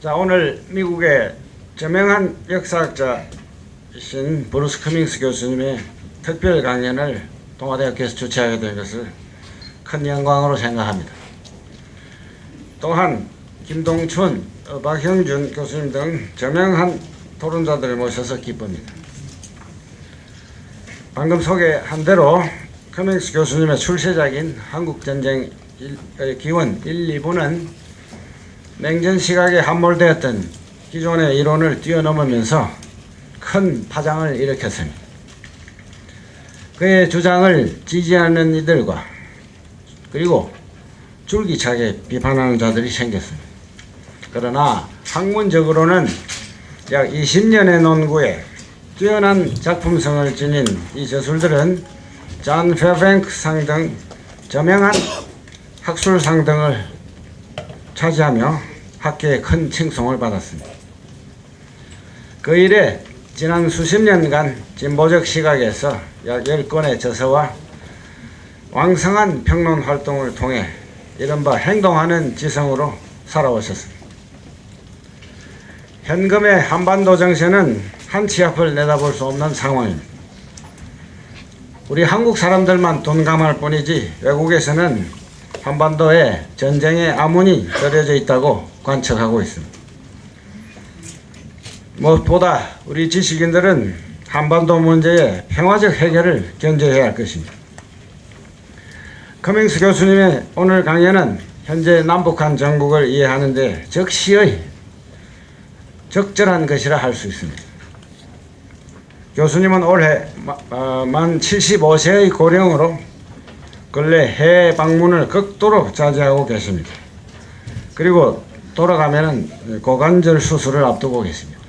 자, 오늘 미국의 저명한 역사학자이신 브루스 커밍스 교수님의 특별 강연을 동아대학교에서 주최하게 된 것을 큰 영광으로 생각합니다. 또한 김동춘, 박형준 교수님 등 저명한 토론자들을 모셔서 기쁩니다. 방금 소개한 대로 커밍스 교수님의 출세작인 한국전쟁의 기원 1, 2부는 냉전 시각에 함몰되었던 기존의 이론을 뛰어넘으면서 큰 파장을 일으켰습니다. 그의 주장을 지지하는 이들과 그리고 줄기차게 비판하는 자들이 생겼습니다. 그러나 학문적으로는 약 20년의 논구에 뛰어난 작품성을 지닌 이 저술들은 존 페어뱅크상 등 저명한 학술상 등을 차지하며 학계에 큰 칭송을 받았습니다. 그 이래 지난 수십 년간 진보적 시각에서 약 10권의 저서와 왕성한 평론 활동을 통해 이른바 행동하는 지성으로 살아오셨습니다. 현금의 한반도 정세는 한치 앞을 내다볼 수 없는 상황입니다. 우리 한국 사람들만 둔감할 뿐이지 외국에서는 한반도에 전쟁의 암문이 떨어져 있다고 관측하고 있습니다. 무엇보다 우리 지식인들은 한반도 문제의 평화적 해결을 견제해야 할 것입니다. 커밍스 교수님의 오늘 강연은 현재 남북한 정국을 이해하는 데 적시의 적절한 것이라 할 수 있습니다. 교수님은 올해 만 75세의 고령으로 근래 해외 방문을 극도로 자제하고 계십니다. 그리고 돌아가면은 고관절 수술을 앞두고 계십니다.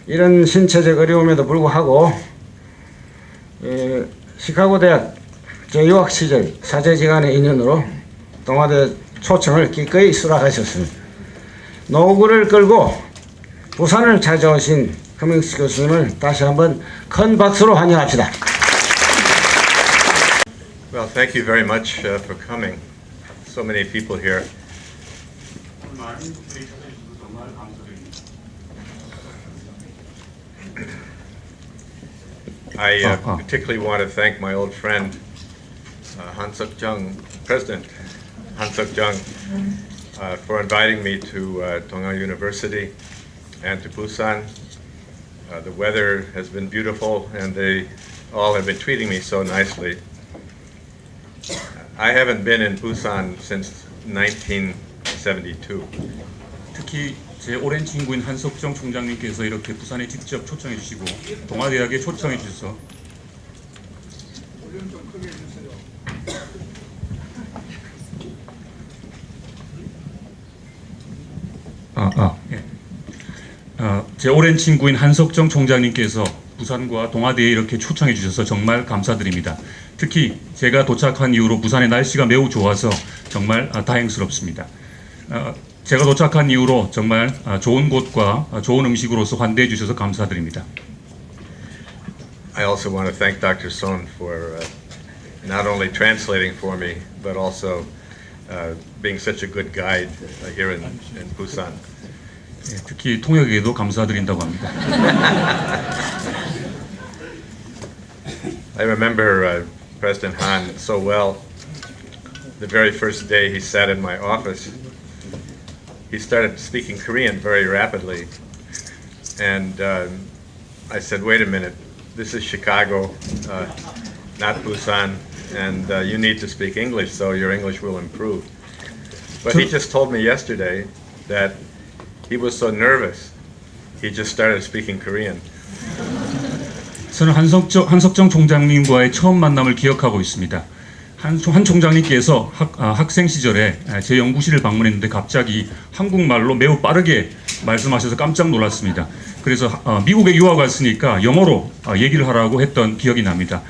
이런 신체적 어려움에도 불구하고 시카고 대학 재유학 시절 사제지간의 인연으로 동아대 초청을 기꺼이 수락하셨습니다. 노구를 끌고 부산을 찾아오신 커밍스 교수님을 다시 한번 큰 박수로 환영합시다. Well, thank you very much for coming. So many people here. I particularly want to thank my old friend Han Suk-jung, President Han Suk-jung, for inviting me to Donghua University and to Busan. The weather has been beautiful and they all have been treating me so nicely. I haven't been in Busan since 1972. 특히 제 오랜 친구인 한석정 총장님께서 이렇게 부산에 직접 초청해 주시고 동아대학에 초청해 주셔서 제 오랜 친구인 한석정 총장님께서 부산과 동아대에 이렇게 초청해 주셔서 정말 감사드립니다. 특히 제가 도착한 이후로 부산의 날씨가 매우 좋아서 정말 다행스럽습니다. 제가 도착한 이후로 정말 좋은 곳과 좋은 음식으로서 환대해 주셔서 감사드립니다. I also want to thank Dr. Son for not only translating for me, but also being such a good guide here in Busan. 특히 통역에도 감사드린다고 합니다. I remember President Han so well. The very first day he sat in my office, he started speaking Korean very rapidly. And I said, wait a minute, this is Chicago, not Busan, and you need to speak English so your English will improve. But he just told me yesterday that he was so nervous he just started speaking Korean. 저는 한석정 총장님과의 처음 만남을 기억하고 있습니다. 한 총장님께서 학생 시절에 제 연구실을 방문했는데 갑자기 한국말로 매우 빠르게 말씀하셔서 깜짝 놀랐습니다. 그래서 미국에 유학 왔으니까 영어로 얘기를 하라고 했던 기억이 납니다.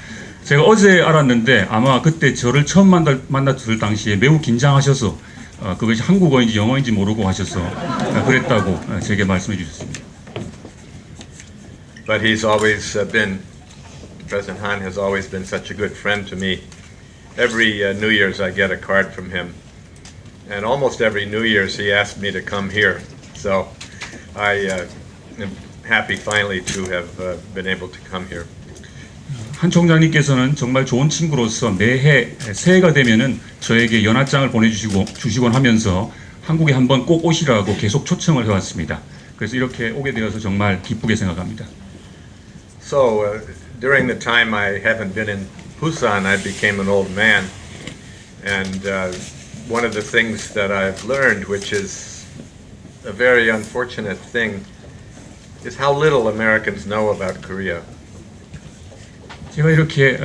제가 어제 알았는데 아마 그때 저를 처음 만났을 당시에 매우 긴장하셔서 그것이 한국어인지 영어인지 모르고 하셔서 그랬다고 제게 말씀해 주셨습니다. But he's always President Han has always been such a good friend to me. Every New Year's I get a card from him. And almost every New Year's he asked me to come here. So I am happy finally to have been able to come here. 한 총장님께서는 정말 좋은 친구로서 매해 새해가 되면은 저에게 연하장을 보내주시곤 하면서 한국에 한번 꼭 오시라고 계속 초청을 해왔습니다. 그래서 이렇게 오게 되어서 정말 기쁘게 생각합니다. So during the time I haven't been in Busan, I became an old man. And one of the things that I've learned, which is a very unfortunate thing, is how little Americans know about Korea. 제가 이렇게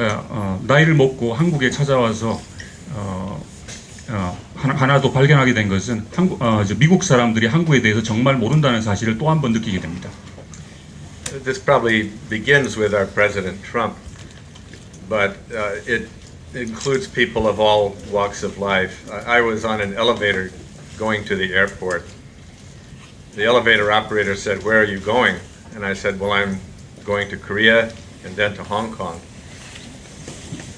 나이를 먹고 한국에 찾아와서 하나도 발견하게 된 것은 미국 사람들이 한국에 대해서 정말 모른다는 사실을 또 한 번 느끼게 됩니다. This probably begins with our President Trump, but it includes people of all walks of life. I was on an elevator going to the airport. The elevator operator said, "Where are you going?" And I said, "Well, I'm going to Korea and then to Hong Kong."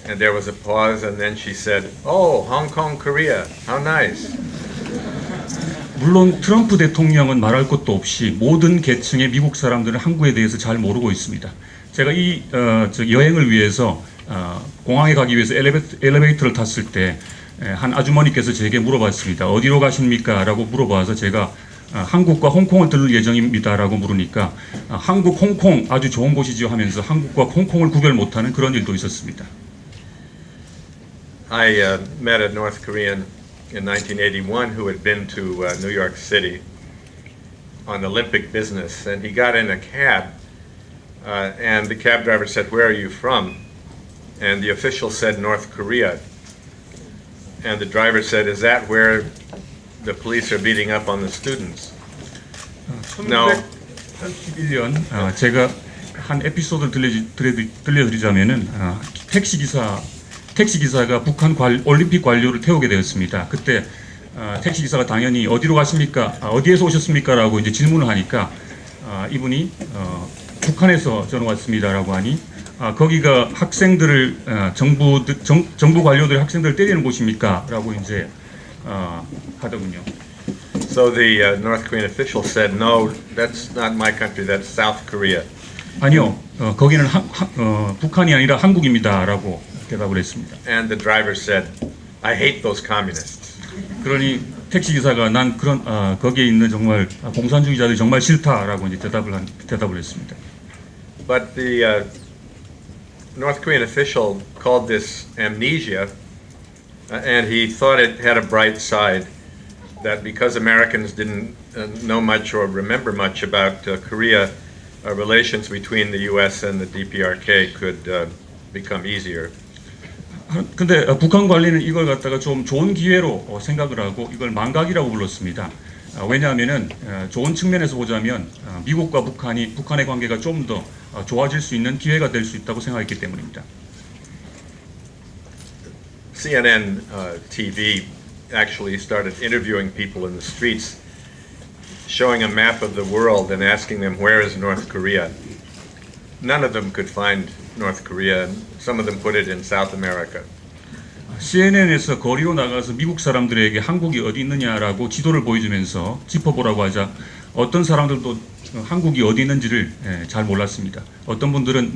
And there was a pause, and then she said, "Oh, Hong Kong, Korea, how nice." 물론 트럼프 대통령은 말할 것도 없이 모든 계층의 미국 사람들은 한국에 대해서 잘 모르고 있습니다. 제가 이 여행을 위해서 공항에 가기 위해서 엘리베이터를 탔을 때 한 아주머니께서 제게 물어봤습니다. 어디로 가십니까? 라고 물어봐서 제가 한국과 홍콩을 들를 예정입니다라고 물으니까 한국, 홍콩 아주 좋은 곳이죠 하면서 한국과 홍콩을 구별 못하는 그런 일도 있었습니다. I met a North Korean in 1981 who had been to New York City on Olympic business, and he got in a cab, and the cab driver said, "Where are you from?" And the official said, "North Korea." And the driver said, "Is that where the police are beating up on the students?" No. 1981년 제가 한 에피소드를 들려드리자면은 택시기사가 북한 올림픽 관료를 태우게 되었습니다. 그때 택시기사가 당연히 어디로 가십니까? 어디에서 오셨습니까? 라고 이제 질문을 하니까 이분이 북한에서 저는 왔습니다라고 하니 거기가 학생들을 정부 관료들이 학생들을 때리는 곳입니까? 라고 이제 하더군요. So the North Korean official said, "No, that's not my country. That's South Korea." 아니요, 거기는 북한이 아니라 한국입니다라고 대답을 했습니다. And the driver said, "I hate those communists." 그러니 택시기사가 난 그런 거기에 있는 정말 공산주의자들이 정말 싫다라고 이제 대답을 했습니다. But the North Korean official called this amnesia, and he thought it had a bright side, that because Americans didn't know much or remember much about Korea, relations between the U.S. and the DPRK could become easier. 근데 북한 관리는 이걸 갖다가 좀 좋은 기회로 생각을 하고 이걸 망각이라고 불렀습니다. 왜냐하면은 좋은 측면에서 보자면 미국과 북한의 관계가 좀 더 좋아질 수 있는 기회가 될 수 있다고 생각했기 때문입니다. CNN TV actually started interviewing people in the streets, showing a map of the world and asking them, "Where is North Korea?" None of them could find North Korea, and some of them put it in South America. CNN에서 거리로 나가서 미국 사람들에게 한국이 어디 있느냐라고 지도를 보여주면서 짚어보라고 하자 어떤 사람들도 한국이 어디 있는지를 잘 몰랐습니다. 어떤 분들은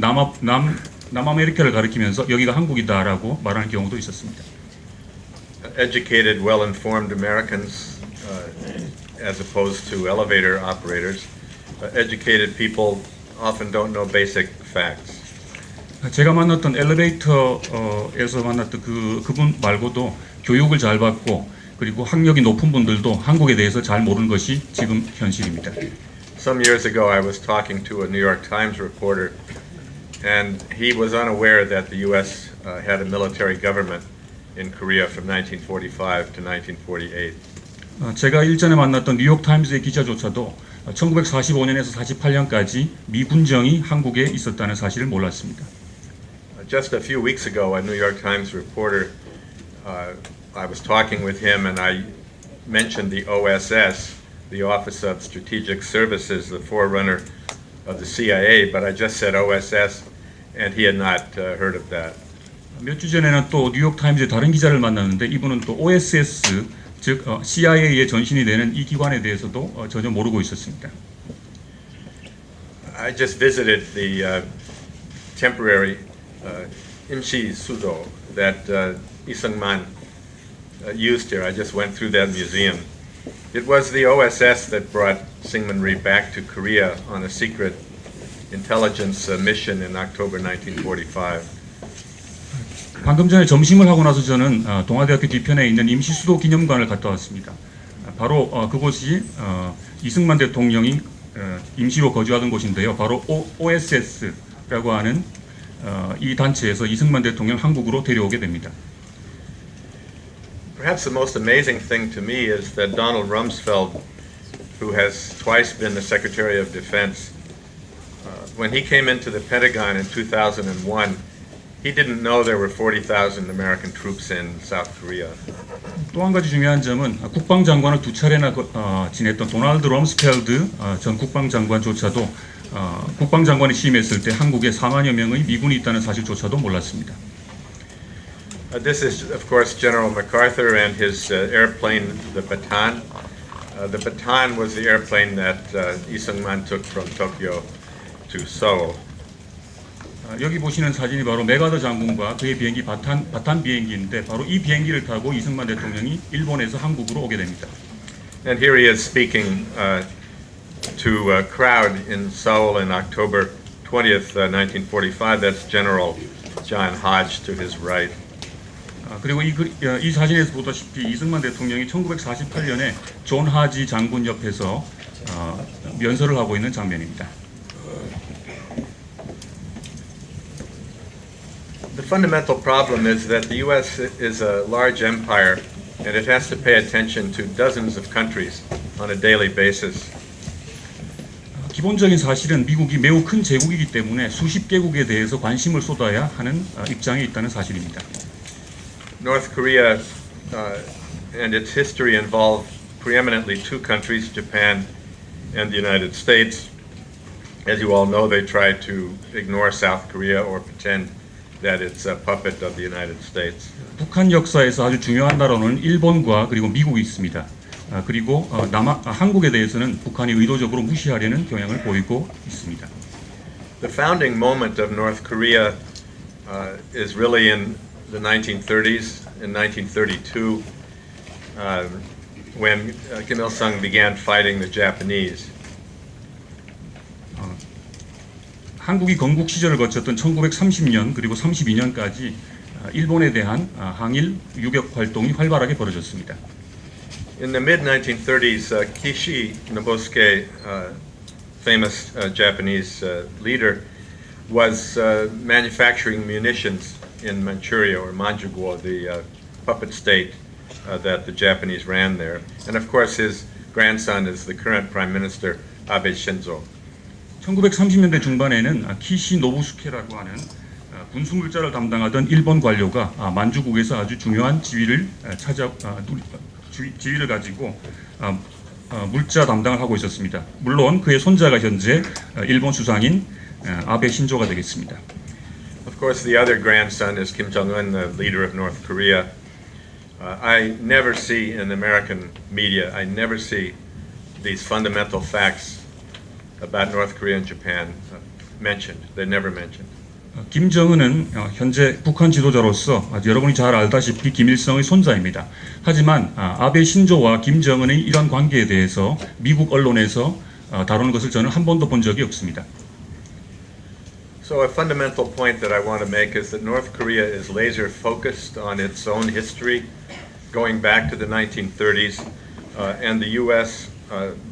남아메리카를 가리키면서 여기가 한국이다라고 말하는 경우도 있었습니다. Educated, well-informed Americans, as opposed to elevator operators, educated people often don't know basic facts. 제가 만났던 엘리베이터에서 만났던 그분 말고도 교육을 잘 받고 그리고 학력이 높은 분들도 한국에 대해서 잘 모르는 것이 지금 현실입니다. Some years ago, I was talking to a New York Times reporter, and he was unaware that the U.S. Had a military government in Korea from 1945 to 1948. 제가 일전에 만났던 뉴욕 타임즈의 기자조차도 1945년에서 48년까지 미군정이 한국에 있었다는 사실을 몰랐습니다. Just a few weeks ago, a New York Times reporter, I was talking with him, and I mentioned the OSS, the Office of Strategic Services, the forerunner of the CIA, but I just said OSS, and he had not heard of that. 몇 주 전에는 또 뉴욕 타임즈의 다른 기자를 만났는데 이분은 또 OSS, 즉 CIA의 전신이 되는 이 기관에 대해서도 전혀 모르고 있었습니다. I just visited the temporary Imshi Sudo that Lee Seung-man used here. I just went through that museum. It was the OSS that brought Syngman Rhee back to Korea on a secret intelligence mission in October 1945. 방금 전에 점심을 하고 나서 저는 동아대학교 뒤편에 있는 임시수도 기념관을 갔다 왔습니다. 바로 그곳이 이승만 대통령이 임시로 거주하던 곳인데요. 바로 OSS라고 하는 이 단체에서 이승만 대통령 한국으로 데려오게 됩니다. Perhaps the most amazing thing to me is that Donald Rumsfeld, who has twice been the Secretary of Defense, when he came into the Pentagon in 2001, he didn't know there were 40,000 American troops in South Korea. 또 한 가지 중요한 점은 국방장관을 두 차례나 지냈던 도널드 럼스펠드 전 국방장관조차도 국방장관이 취임했을 때 한국에 4만여 명의 미군이 있다는 사실조차도 몰랐습니다. This is, of course, General MacArthur and his airplane, the Bataan. The Bataan was the airplane that Lee Seung-man took from Tokyo to Seoul. 여기 보시는 사진이 바로 메가더 장군과 그의 비행기 바탄 비행기인데 바로 이 비행기를 타고 이승만 대통령이 일본에서 한국으로 오게 됩니다. And here he is speaking to a crowd in Seoul in October 20th, 1945. That's General John Hodge to his right. 그리고 이 사진에서 보다시피 이승만 대통령이 1948년에 존 하지 장군 옆에서 면서를 하고 있는 장면입니다. The fundamental problem is that the U.S. is a large empire, and it has to pay attention to dozens of countries on a daily basis. 기본적인 사실은 미국이 매우 큰 제국이기 때문에 수십 개국에 대해서 관심을 쏟아야 하는 입장에 있다는 사실입니다. North Korea and its history involve preeminently two countries, Japan and the United States. As you all know, they try to ignore South Korea or pretend that it's a puppet of the United States. 북한 역사에서 아주 중요한 나라는 일본과 그리고 미국이 있습니다. 그리고 한국에 대해서는 북한이 의도적으로 무시하려는 경향을 보이고 있습니다. The founding moment of North Korea is really in the 1930s, in 1932, when Kim Il-sung began fighting the Japanese. 한국이 건국 시절을 거쳤던 1930년 그리고 32년까지 일본에 대한 항일 유격 활동이 활발하게 벌어졌습니다. In the mid-1930s, Kishi Nobusuke, famous Japanese leader, was manufacturing munitions in Manchuria or Manchukuo, the puppet state that the Japanese ran there. And of course, his grandson is the current Prime Minister, Abe Shinzo. 1930년대 중반에는 키시 노부스케라고 하는 군수물자를 담당하던 일본 관료가 만주국에서 아주 중요한 지위를 지위를 가지고 물자 담당을 하고 있었습니다. 물론 그의 손자가 현재 일본 수상인 아베 신조가 되겠습니다. Of course, the other grandson is Kim Jong-un, the leader of North Korea. I never see in American media, I never see these fundamental facts about North Korea and Japan mentioned. They're never mentioned. 김정은은 현재 북한 지도자로서 여러분이 잘 알다시피 김일성의 손자입니다. 하지만 아베 신조와 김정은의 이런 관계에 대해서 미국 언론에서 다루는 것을 저는 한 번도 본 적이 없습니다. So a fundamental point that I want to make is that North Korea is laser focused on its own history, going back to the 1930s, and the U.S.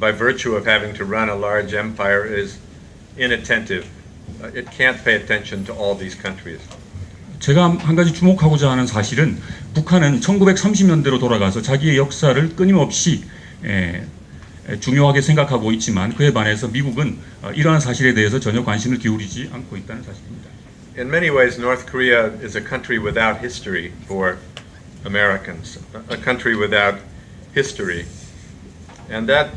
by virtue of having to run a large empire, is inattentive. It can't pay attention to all these countries. 제가 한 가지 주목하고자 하는 사실은 북한은 1930년대로 돌아가서 자기의 역사를 끊임없이 중요하게 생각하고 있지만 그에 반해서 미국은 이러한 사실에 대해서 전혀 관심을 기울이지 않고 있다는 사실입니다. In many ways, North Korea is a country without history for Americans, a country without history. And that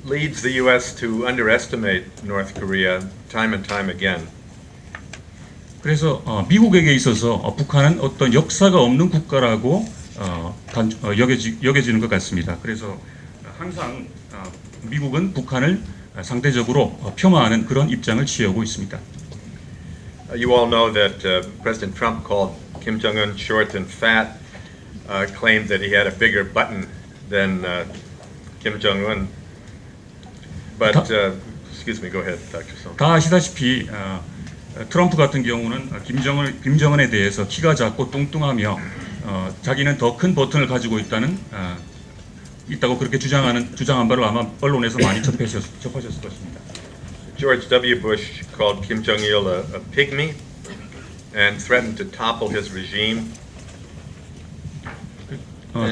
leads the U.S. to underestimate North Korea time and time again. 그래서 미국에게 있어서 북한은 어떤 역사가 없는 국가라고 여겨지는 것 같습니다. 그래서 항상 미국은 북한을 상대적으로 폄하하는 그런 입장을 취하고 있습니다. You all know that President Trump called Kim Jong-un short and fat, claimed that he had a bigger button than Kim Jong-un. But, excuse me, go ahead, Dr. Song. 다 아시다시피 트럼프 같은 경우는 김정은에 대해서 키가 작고 뚱뚱하며 자기는 더 큰 버튼을 가지고 있다고 그렇게 주장한 바를 아마 언론에서 많이 접하셨을 것입니다. George W. Bush called Kim Jong-il a pygmy and threatened to topple his regime.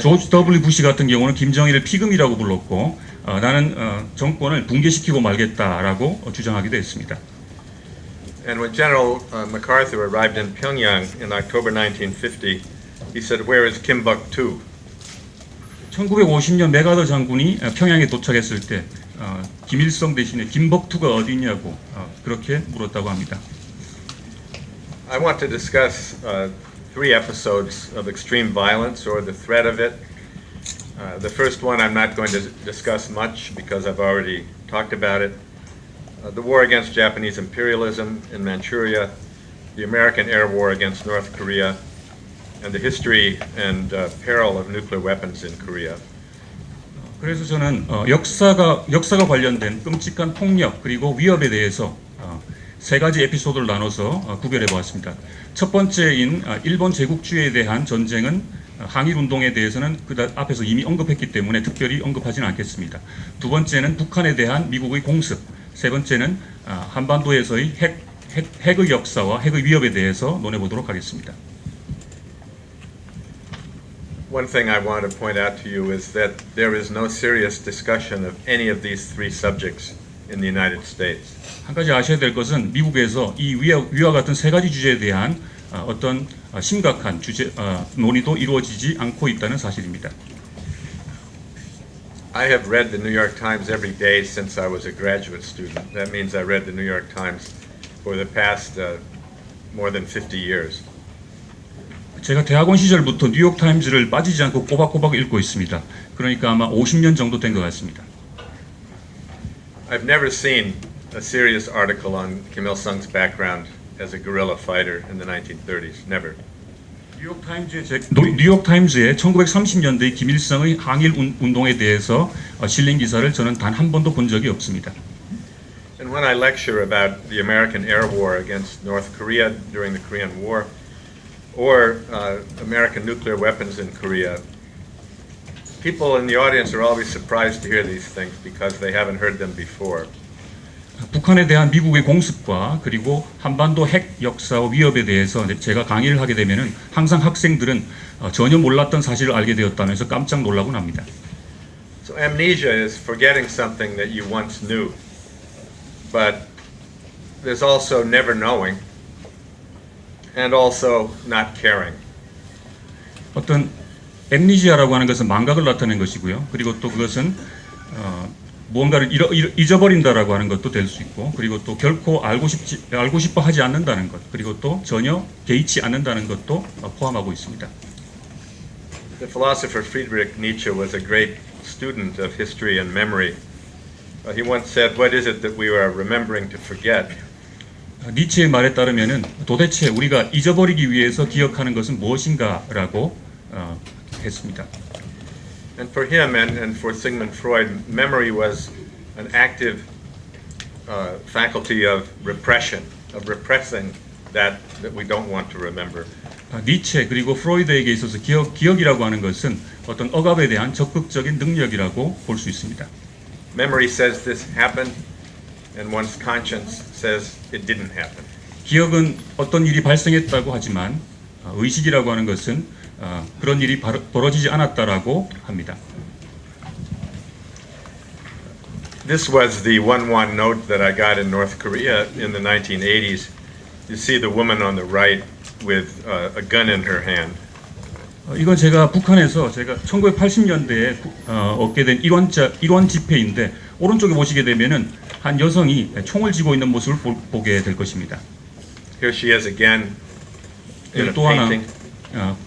조지 W. 부시 같은 경우는 김정일을 피그미라고 불렀고 나는 정권을 붕괴시키고 말겠다라고 주장하기도 했습니다. And when General MacArthur arrived in Pyongyang in October 1950, he said, "Where is Kimbuktu?" 1950년 맥아더 장군이 평양에 도착했을 때 김일성 대신에 김벅투가 어디 있냐고 그렇게 물었다고 합니다. I want to discuss three episodes of extreme violence or the threat of it. The first one I'm not going to discuss much because I've already talked about it. The war against Japanese imperialism in Manchuria, the American air war against North Korea, and the history and peril of nuclear weapons in Korea. 그래서 저는 역사가 관련된 끔찍한 폭력 그리고 위협에 대해서 세 가지 에피소드를 나눠서 구별해 보았습니다. 첫 번째인 일본 제국주의에 대한 전쟁은 항일 운동에 대해서는 그 앞에서 이미 언급했기 때문에 특별히 언급하지는 않겠습니다. 두 번째는 북한에 대한 미국의 공습, 세 번째는 한반도에서의 핵의 역사와 핵의 위협에 대해서 논해보도록 하겠습니다. One thing I want to point out to you is that there is no serious discussion of any of these three subjects in the United States. 한 가지 아셔야 될 것은 미국에서 이 위와 같은 세 가지 주제에 대한 어떤 심각한 논의도 이루어지지 않고 있다는 사실입니다. I have read the New York Times every day since I was a graduate student. That means I read the New York Times for the past more than 50 years. 제가 대학원 시절부터 뉴욕 타임즈를 빠지지 않고 꼬박꼬박 읽고 있습니다. 그러니까 아마 50년 정도 된 것 같습니다. I've never seen a serious article on Kim Il-sung's background as a guerrilla fighter in the 1930s. Never. 뉴욕 타임즈에 1930년대 김일성의 항일 운동에 대해서 실린 기사를 저는 단 한 번도 본 적이 없습니다. And when I lecture about the American air war against North Korea during the Korean War, or American nuclear weapons in Korea, people in the audience are always surprised to hear these things because they haven't heard them before. 북한에 대한 미국의 공습과 그리고 한반도 핵 역사와 위협에 대해서 제가 강의를 하게 되면은 항상 학생들은 전혀 몰랐던 사실을 알게 되었다면서 깜짝 놀라곤 합니다. So amnesia is forgetting something that you once knew, but there's also never knowing. And also not caring. 어떤 엠니지아라고 하는 것은 망각을 나타낸 것이고요. 그리고 또 그것은 무언가를 잊어버린다라고 하는 것도 될 수 있고, 그리고 또 결코 알고 싶어 하지 않는다는 것, 그리고 또 전혀 개의치 않는다는 것도 포함하고 있습니다. The philosopher Friedrich Nietzsche was a great student of history and memory. He once said, "What is it that we are remembering to forget?" 니체의 말에 따르면은 도대체 우리가 잊어버리기 위해서 기억하는 것은 무엇인가라고 했습니다. And for him and for Sigmund Freud, memory was an active faculty of repression, of repressing that we don't want to remember. 니체 그리고 프로이드에게 있어서 기억이라고 하는 것은 어떤 억압에 대한 적극적인 능력이라고 볼 수 있습니다. memory says this happened, and one's conscience says it didn't happen. 기억은 어떤 일이 발생했다고 하지만 의식이라고 하는 것은 그런 일이 벌어지지 않았다라고 합니다. This was the 1-1 note that I got in North Korea in the 1980s. You see the woman on the right with a gun in her hand. 이건 제가 북한에서 제가 1980년대에 얻게 된 일원 지폐인데 오른쪽에 보시게 되면은 한 여성이 총을 쥐고 있는 모습을 보게 될 것입니다. Here she is again in a 또 하나 painting.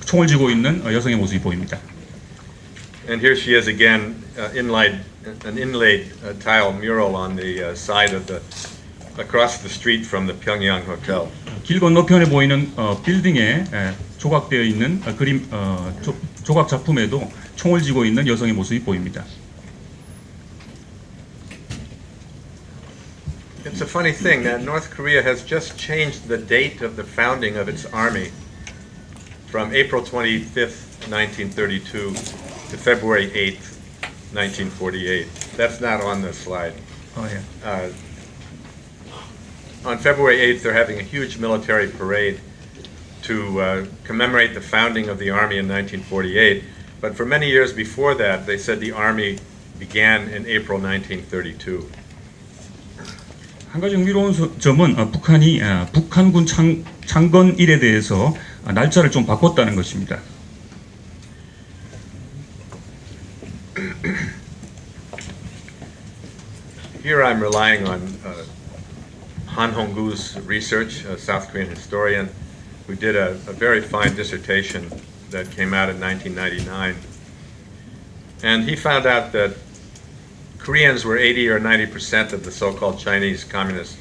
총을 쥐고 있는 여성의 모습이 보입니다. And here she is again, an inlaid tile mural on the side of across the street from the Pyongyang Hotel. 길 건너편에 보이는 빌딩에 조각되어 있는 그림 조각 작품에도 총을 쥐고 있는 여성의 모습이 보입니다. It's a funny thing that North Korea has just changed the date of the founding of its army from April 25th, 1932 to February 8th, 1948. That's not on the slide. 예. On February 8th, they're having a huge military parade to commemorate the founding of the army in 1948. But for many years before that, they said the army began in April 1932. 한 가지 흥미로운 점은 북한이 북한군 창건일에 대해서 날짜를 좀 바꿨다는 것입니다. Here I'm relying on Han Hong-gu's research, a South Korean historian, who did a very fine dissertation that came out in 1999. And he found out that Koreans were 80 or 90% of the so-called Chinese Communist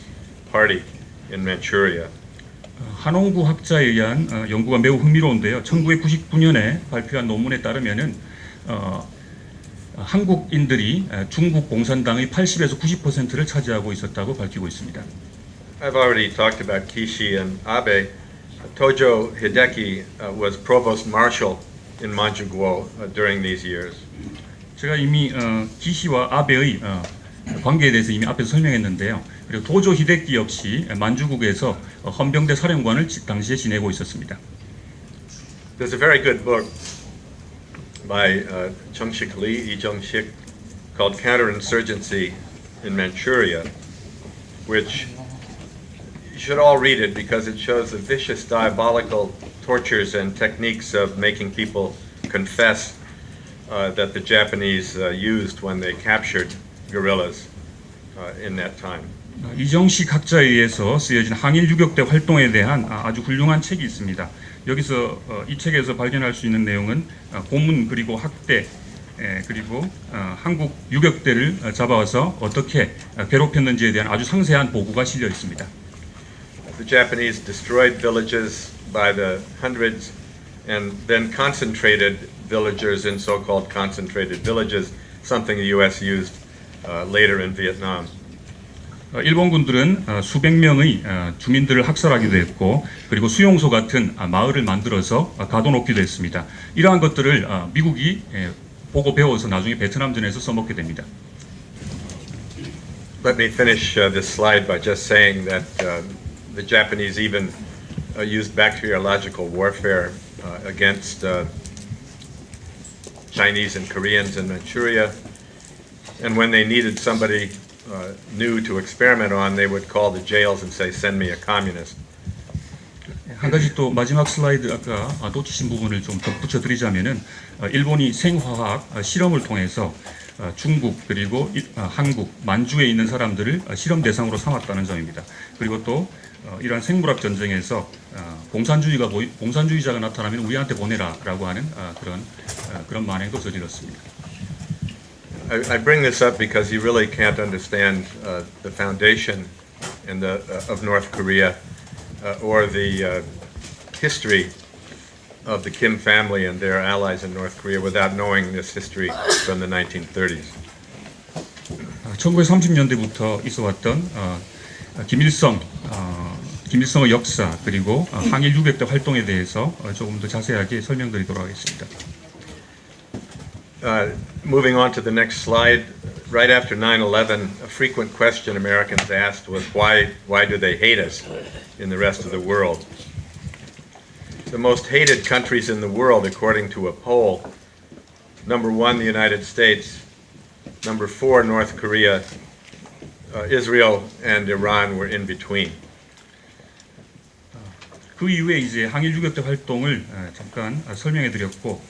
Party in Manchuria. 한홍구 학자에 의한 연구가 매우 흥미로운데요. 1999년에 발표한 논문에 따르면은 한국인들이 중국 공산당의 80에서 90%를 차지하고 있었다고 밝히고 있습니다. I've already talked about Kishi and Abe. Tojo Hideki was provost marshal in Manchukuo during these years. 제가 이미 기시와 아베의 관계에 대해서 이미 앞에서 설명했는데요. 그리고 도조 히데키 역시 만주국에서 헌병대 사령관을 당시에 지내고 있었습니다. There's a very good book by Chung-Shik Lee, Lee Jung-shik, called Counterinsurgency in Manchuria, which you should all read it because it shows the vicious, diabolical tortures and techniques of making people confess that the Japanese used when they captured guerrillas in that time. 이정식 학자에 의해서 쓰여진 항일 유격대 활동에 대한 아주 훌륭한 책이 있습니다. 여기서 이 책에서 발견할 수 있는 내용은 고문 그리고 학대 그리고 한국 유격대를 잡아와서 어떻게 괴롭혔는지에 대한 아주 상세한 보고가 실려 있습니다. The Japanese destroyed villages by the hundreds and then concentrated villagers in so-called concentrated villages, something the U.S. used later in Vietnam. 일본군들은 수백 명의 주민들을 학살하기도 했고 그리고 수용소 같은 마을을 만들어서 가둬놓기도 했습니다. 이러한 것들을 미국이 보고 배워서 나중에 베트남전에서 써먹게 됩니다. Let me finish this slide by just saying that the Japanese even used bacteriological warfare against Chinese and Koreans in Manchuria. And when they needed somebody new to experiment on, they would call the jails and say, "Send me a communist." 한 가지 또 마지막 슬라이드 아까 놓치신 부분을 좀 덧붙여 드리자면은 일본이 생화학 실험을 통해서 중국 그리고 한국 만주에 있는 사람들을 실험 대상으로 삼았다는 점입니다. 그리고 또 이러한 생물학 전쟁에서 공산주의자가 나타나면 우리한테 보내라라고 하는 그런 만행도 저질렀습니다. I bring this up because you really can't understand the foundation of North Korea or the history of the Kim family and their allies in North Korea without knowing this history from the 1930s. 1930년대부터 있어왔던 김일성의 역사 그리고 항일 유격대 활동에 대해서 조금 더 자세하게 설명드리도록 하겠습니다. Moving on to the next slide, right after 9/11, a frequent question Americans asked was why do they hate us in the rest of the world? The most hated countries in the world, according to a poll, number 1, the United States, number 4, North Korea, Israel and Iran were in between. 그 이후에 이제 항일 유격대 활동을 잠깐 설명해 드렸고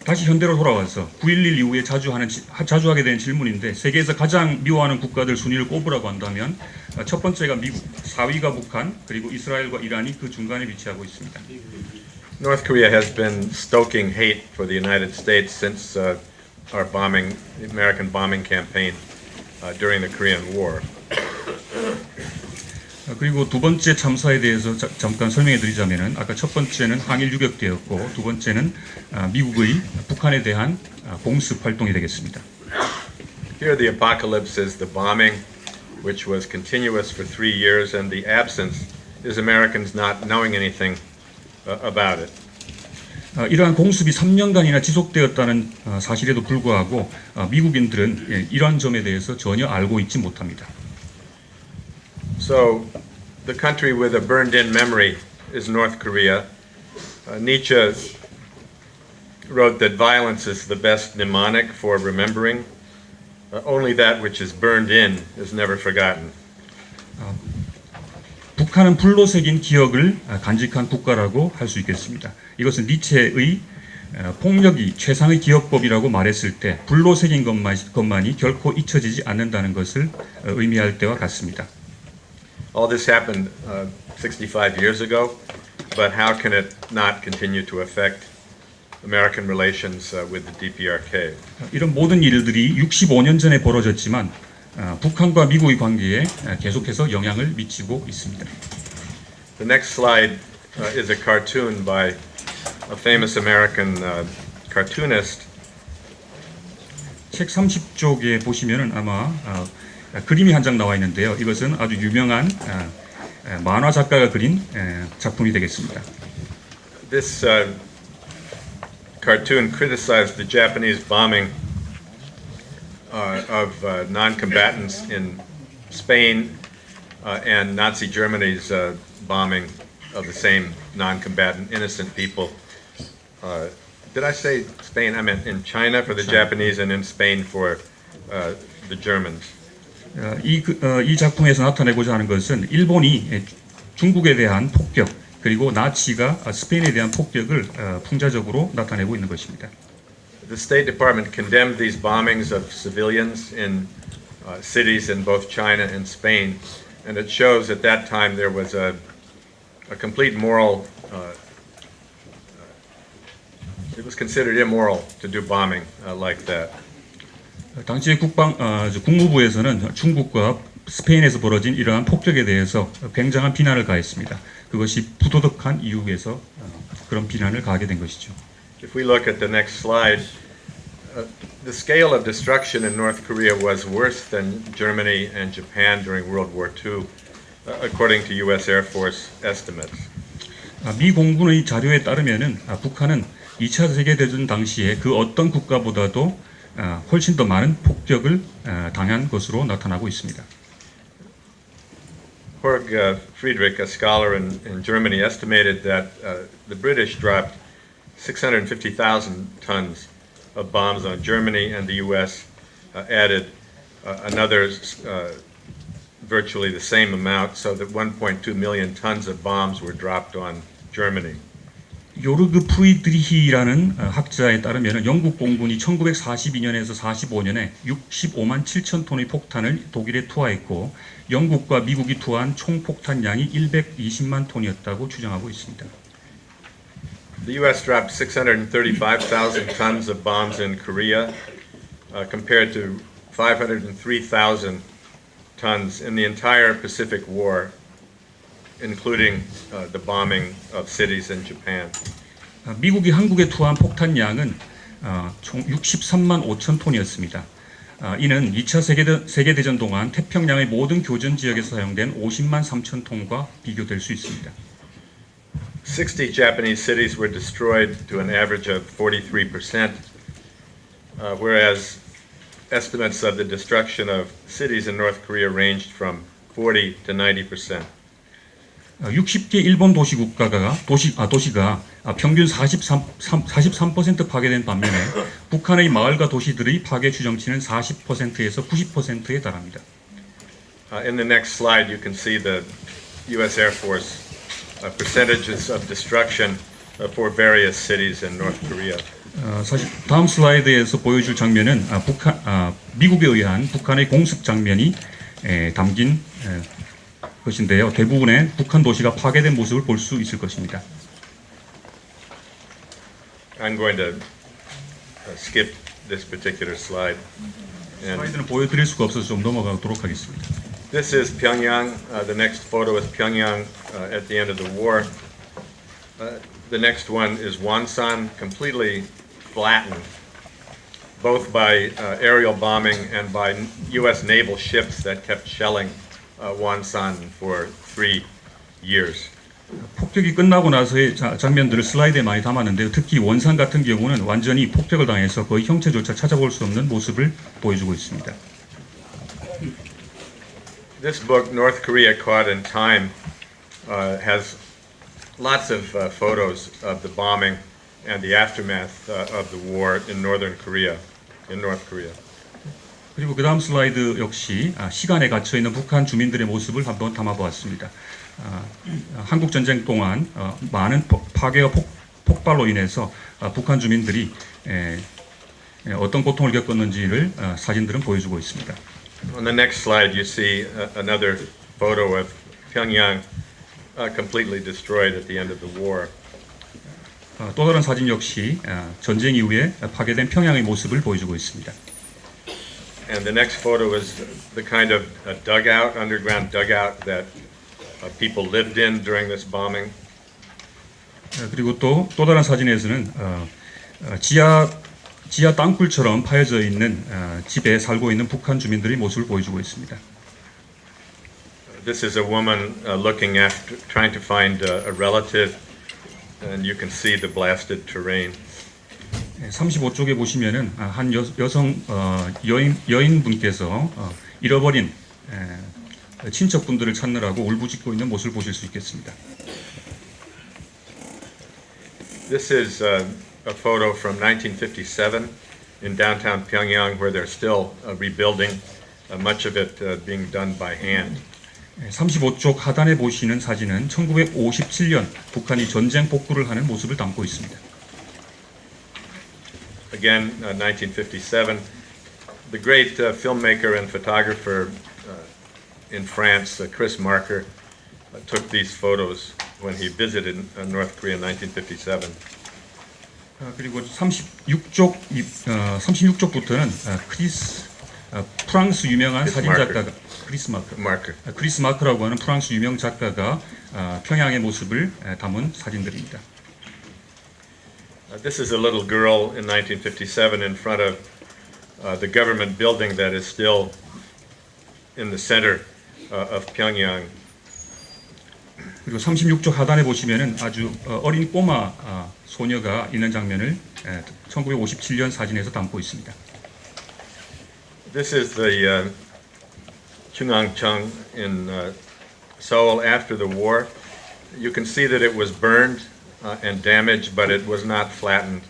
다시 현대로 돌아와서 9.11 이후에 자주 하게 되는 질문인데 세계에서 가장 미워하는 국가들 순위를 꼽으라고 한다면 첫 번째가 미국, 4위가 북한, 그리고 이스라엘과 이란이 그 중간에 위치하고 있습니다. North Korea has been stoking hate for the United States since our bombing, the American bombing campaign during the Korean War. 그리고 두 번째 참사에 대해서 잠깐 설명해 드리자면은 아까 첫 번째는 항일 유격대였고 두 번째는 미국의 북한에 대한 공습 활동이 되겠습니다. Here the apocalypse is the bombing, which was continuous for 3 years, and the absence is Americans not knowing anything about it. 이러한 공습이 3년간이나 지속되었다는 사실에도 불구하고 미국인들은 이러한 점에 대해서 전혀 알고 있지 못합니다. So, the country with a burned-in memory is North Korea. Nietzsche wrote that violence is the best mnemonic for remembering. Only that which is burned in is never forgotten. 북한은 불로 새긴 기억을 간직한 국가라고 할 수 있겠습니다. 이것은 니체의 폭력이 최상의 기억법이라고 말했을 때 불로 새긴 것만이 결코 잊혀지지 않는다는 것을 의미할 때와 같습니다. All this happened 65 years ago, but how can it not continue to affect American relations with the DPRK? 이런 모든 일들이 65년 전에 벌어졌지만 북한과 미국의 관계에 계속해서 영향을 미치고 있습니다. The next slide is a cartoon by a famous American cartoonist. 책 30쪽에 보시면은 아마 그림이 한 장 나와 있는데요. 이것은 아주 유명한 만화 작가가 그린 작품이 되겠습니다. This cartoon criticized the Japanese bombing of non-combatants in Spain and Nazi Germany's bombing of the same non-combatant innocent people. Did I say Spain? I meant in China for the Japanese and in Spain for the Germans. 이 작품에서 나타내고자 하는 것은 일본이 중국에 대한 폭격 그리고 나치가 스페인에 대한 폭격을 풍자적으로 나타내고 있는 것입니다. The State Department condemned these bombings of civilians in cities in both China and Spain, and it shows at that time there was a complete moral. It was considered immoral to do bombing like that. 당시의 국무부에서는 중국과 스페인에서 벌어진 이러한 폭격에 대해서 굉장한 비난을 가했습니다. 그것이 부도덕한 이유에서 그런 비난을 가하게 된 것이죠. If we look at the next slide, the scale of destruction in North Korea was worse than Germany and Japan during World War II, according to U.S. Air Force estimates. 미 공군의 자료에 따르면은 북한은 2차 세계대전 당시에 그 어떤 국가보다도 훨씬 더 많은 폭격을 당한 것으로 나타나고 있습니다. Jorg Friedrich, a scholar in Germany, estimated that the British dropped 650,000 tons of bombs on Germany, and the U.S. Added another virtually the same amount, so that 1.2 million tons of bombs were dropped on Germany. 요르그 프리드리히라는 학자에 따르면 영국 공군이 1942년에서 45년에 65만 7천 톤의 폭탄을 독일에 투하했고 영국과 미국이 투하한 총 폭탄량이 120만 톤이었다고 추정하고 있습니다. The U.S. dropped 635,000 tons of bombs in Korea, compared to 503,000 tons in the entire Pacific War, including the bombing of cities in Japan. 미국이 한국에 투하한 폭탄량은 총 63만 5천 톤이었습니다. 이는 2차 세계대전 동안 태평양의 모든 교전 지역에서 사용된 50만 3천 톤과 비교될 수 있습니다. 60 Japanese cities were destroyed to an average of 43%, whereas estimates of the destruction of cities in North Korea ranged from 40 to 90%. 60개 일본 도시가 평균 43% 파괴된 반면에 북한의 마을과 도시들의 파괴 추정치는 40%에서 90%에 달합니다. In the next slide, you can see the U.S. Air Force percentages of destruction for various cities in North Korea. 사실 다음 슬라이드에서 보여줄 장면은 미국에 의한 북한의 공습 장면이 담긴 것인데요. 대부분의 북한 도시가 파괴된 모습을 볼 수 있을 것입니다. I'm going to skip this particular slide. And 슬라이드는 보여드릴 수가 없어서 좀 넘어가도록 하겠습니다. this is Pyongyang. The next photo is Pyongyang at the end of the war. The next one is Wonsan, completely flattened, both by aerial bombing and by U.S. naval ships that kept shelling Wonsan for 3 years. 폭격이 끝나고 나서의 장면들을 슬라이드에 많이 담았는데요. 특히 원산 같은 경우는 완전히 폭격을 당해서 거의 형체조차 찾아볼 수 없는 모습을 보여주고 있습니다. This book, North Korea Caught in Time, has lots of photos of the bombing and the aftermath of the war in Northern Korea, in North Korea. 그리고 그 다음 슬라이드 역시 시간에 갇혀 있는 북한 주민들의 모습을 한번 담아보았습니다. 한국 전쟁 동안 많은 파괴와 폭발로 인해서 북한 주민들이 어떤 고통을 겪었는지를 사진들은 보여주고 있습니다. On the next slide, you see another photo of Pyongyang completely destroyed at the end of the war. 또 다른 사진 역시 전쟁 이후에 파괴된 평양의 모습을 보여주고 있습니다. And the next photo is the kind of dugout, underground dugout that people lived in during this bombing. 그리고 또 다른 사진에서는 지하 땅굴처럼 파여져 있는 집에 살고 있는 북한 주민들의 모습을 보여주고 있습니다. This is a woman looking after, trying to find a relative, and you can see the blasted terrain. 35쪽에 보시면은 한 여인분께서 잃어버린 친척분들을 찾느라고 울부짖고 있는 모습을 보실 수 있겠습니다. This is a photo from 1957 in downtown Pyongyang, where they're still rebuilding, much of it being done by hand. 35쪽 하단에 보시는 사진은 1957년 북한이 전쟁 복구를 하는 모습을 담고 있습니다. Again, 1957, the great filmmaker and photographer in France, Chris Marker, took these photos when he visited North Korea in 1957. 그리고 36쪽부터는 프랑스 유명한 사진 작가가 크리스 마크라고 하는 프랑스 유명 작가가 평양의 모습을 담은 사진들입니다. This is a little girl in 1957 in front of the government building that is still in the center of Pyongyang. 그리고 36쪽 하단에 보시면은 아주 어린 꼬마 소녀가 있는 장면을 1957년 사진에서 담고 있습니다. This is the Chungangcheong in Seoul after the war. You can see that it was burned and damaged, but it was not flattened.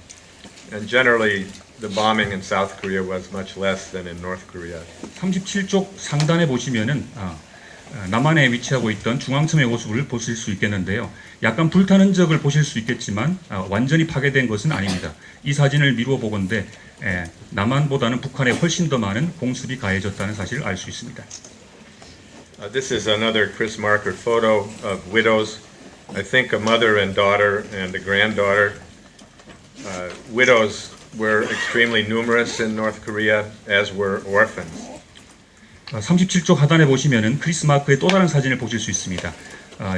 And generally, the bombing in South Korea was much less than in North Korea. 37쪽 상단에 보시면은 남한에 위치하고 있던 중앙섬의 모습을 보실 수 있겠는데요. 약간 불탄 흔적을 보실 수 있겠지만 완전히 파괴된 것은 아닙니다. 이 사진을 미루어 보건대 남한보다는 북한에 훨씬 더 많은 공습이 가해졌다는 사실을 알 수 있습니다. This is another Chris Marker photo of widows. I think a mother and daughter and a granddaughter. Widows were extremely numerous in North Korea, as were orphans. 37쪽 하단에 보시면은 크리스 마크의 또 다른 사진을 보실 수 있습니다.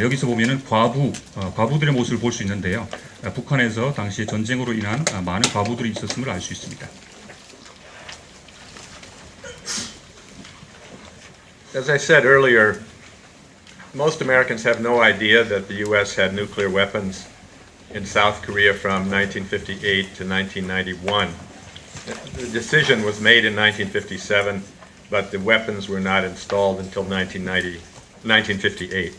여기서 보면은 과부들의 모습을 볼 수 있는데요. 북한에서 당시에 전쟁으로 인한 많은 과부들이 있었음을 알 수 있습니다. As I said earlier, most Americans have no idea that the U.S. had nuclear weapons in South Korea from 1958 to 1991. The decision was made in 1957, but the weapons were not installed until 1958.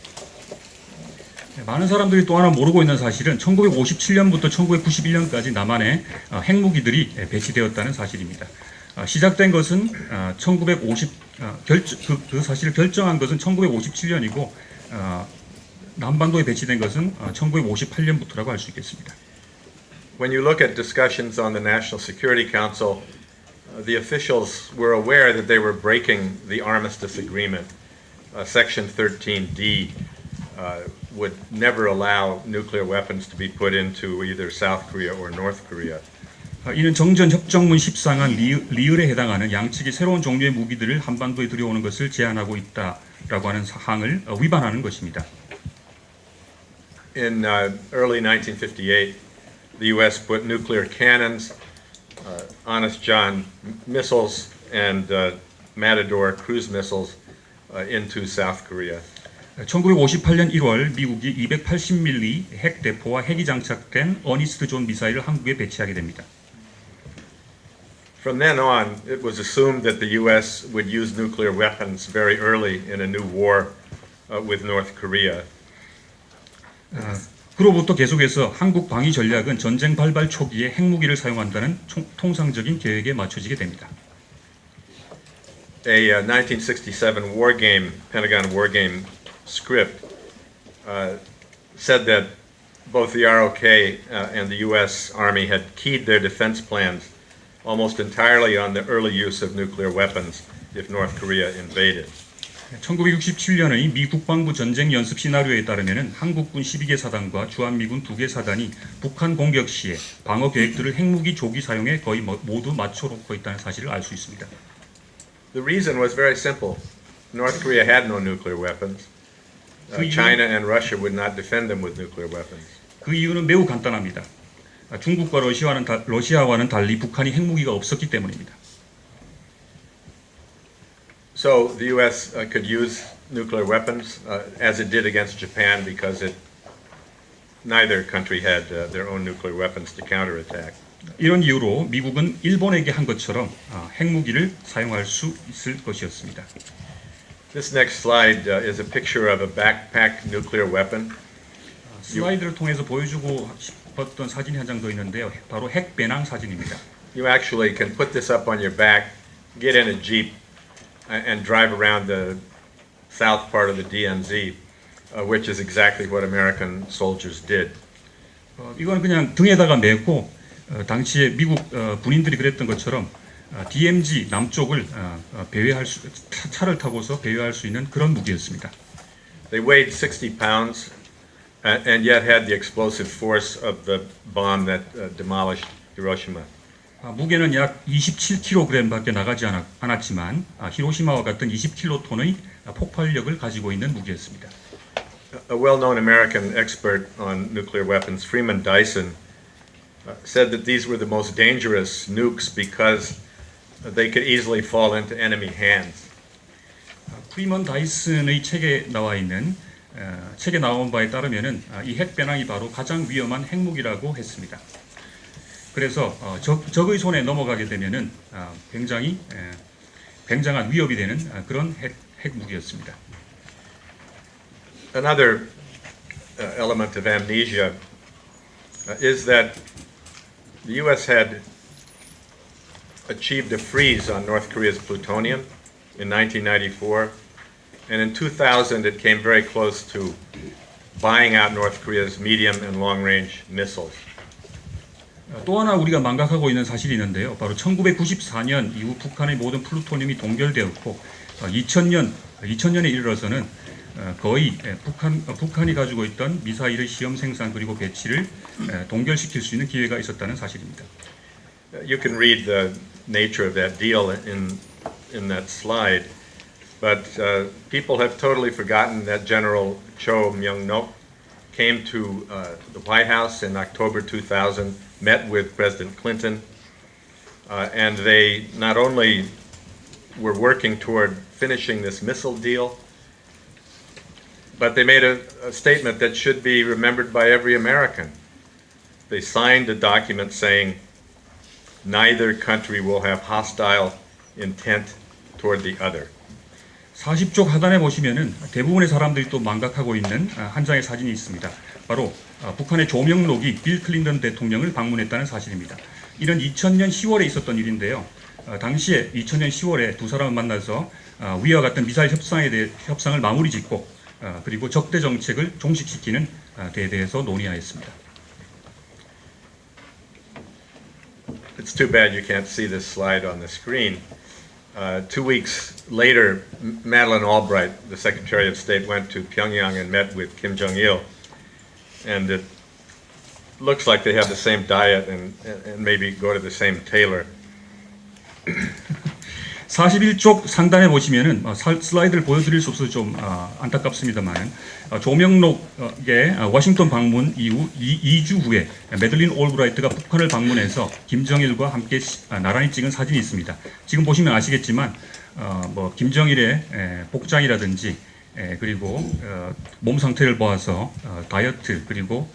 많은 사람들이 또 하나 모르고 있는 사실은 1957년부터 1991년까지 남한에 핵무기들이 배치되었다는 사실입니다. 시작된 것은 1950 사실을 결정한 것은 1957년이고 남반도에 배치된 것은 1958년부터라고 할 수 있겠습니다. When you look at discussions on the National Security Council, the officials were aware that they were breaking the armistice agreement. Section 13D would never allow nuclear weapons to be put into either South Korea or North Korea. 이는 정전 협정문 10상한 리을에 해당하는 양측이 새로운 종류의 무기들을 한반도에 들여오는 것을 제한하고 있다라고 하는 사항을 위반하는 것입니다. In early 1958, the U.S. put nuclear cannons, Honest John missiles, and Matador cruise missiles into South Korea. 1958년 1월 미국이 280mm 핵 대포와 핵이 장착된 어니스트 존 미사일을 한국에 배치하게 됩니다. From then on, it was assumed that the U.S. would use nuclear weapons very early in a new war with North Korea. 그로부터 계속해서 한국 방위 전략은 전쟁 발발 초기에 핵무기를 사용한다는 통상적인 계획에 맞춰지게 됩니다. A 1967 war game, Pentagon war game script said that both the ROK and the U.S. Army had keyed their defense plans almost entirely on the early use of nuclear weapons if North Korea invaded. 1967년의 미 국방부 전쟁 연습 시나리오에 따르면 한국군 12개 사단과 주한미군 2개 사단이 북한 공격 시에 방어 계획들을 핵무기 조기 사용에 거의 모두 맞춰놓고 있다는 사실을 알 수 있습니다. The reason was very simple. North Korea had no nuclear weapons. China and Russia would not defend them with nuclear weapons. 그 이유는 매우 간단합니다. 중국과 러시아와는 달리 북한이 핵무기가 없었기 때문입니다. So the U.S. Could use nuclear weapons as it did against Japan because neither country had their own nuclear weapons to counterattack. 이런 이유로 미국은 일본에게 한 것처럼 핵무기를 사용할 수 있을 것이었습니다. This next slide is a picture of a backpack nuclear weapon. 슬라이드를 통해서 보여주고 싶었던 사진이 한 장 더 있는데요. 바로 핵 배낭 사진입니다. You actually can put this up on your back, get in a jeep, and drive around the south part of the DMZ, which is exactly what American soldiers did. 이건 그냥 등에다가 메고 당시에 미국 군인들이 그랬던 것처럼 DMZ 남쪽을 배회할 수 차를 타고서 배회할 수 있는 그런 무기였습니다. They weighed 60 pounds and yet had the explosive force of the bomb that demolished Hiroshima. 무게는 약 27kg밖에 나가지 않았지만 히로시마와 같은 20킬로톤의 폭발력을 가지고 있는 무기였습니다. A well-known American expert on nuclear weapons, Freeman Dyson, said that these were the most dangerous nukes because they could easily fall into enemy hands. 프리먼 다이슨의 책에 나온 바에 따르면은 이 핵배낭이 바로 가장 위험한 핵무기라고 했습니다. 그래서 적의 손에 넘어가게 되면은 굉장히 굉장한 위협이 되는 그런 핵무기였습니다. Another element of amnesia is that the U.S. had achieved a freeze on North Korea's plutonium in 1994, and in 2000 it came very close to buying out North Korea's medium and long-range missiles. 또 하나 우리가 망각하고 있는 사실이 있는데요. 바로 1994년 이후 북한의 모든 플루토늄이 동결되었고 2000년에 이르러서는 거의 북한이 가지고 있던 미사일의 시험 생산 그리고 배치를 동결시킬 수 있는 기회가 있었다는 사실입니다. You can read the nature of that deal in that slide, but people have totally forgotten that General Cho Myung-nok came to the White House in October 2000, met with President Clinton, and they not only were working toward finishing this missile deal, but they made a statement that should be remembered by every American. They signed a document saying neither country will have hostile intent toward the other. 40쪽 하단에 보시면은 대부분의 사람들이 또 망각하고 있는 한 장의 사진이 있습니다. 바로 북한의 조명록이 빌 클린턴 대통령을 방문했다는 사실입니다. 이는 2000년 10월에 있었던 일인데요. 당시에 2000년 10월에 두 사람을 만나서 위와 같은 미사일 협상을 마무리 짓고 그리고 적대 정책을 종식시키는 데에 대해서 논의하였습니다. It's too bad you can't see this slide on the screen. 2 weeks later, Madeleine Albright, the Secretary of State, went to Pyongyang and met with Kim Jong-il. And it looks like they have the same diet and maybe go to the same tailor. 41쪽 상단에 보시면은 슬라이드를 보여드릴 수 없어서 좀 안타깝습니다만 조명록의 워싱턴 방문 이후 2주 후에 매들린 올브라이트가 북한을 방문해서 김정일과 함께 나란히 찍은 사진이 있습니다. 지금 보시면 아시겠지만 김정일의 복장이라든지 그리고 몸 상태를 보아서 다이어트 그리고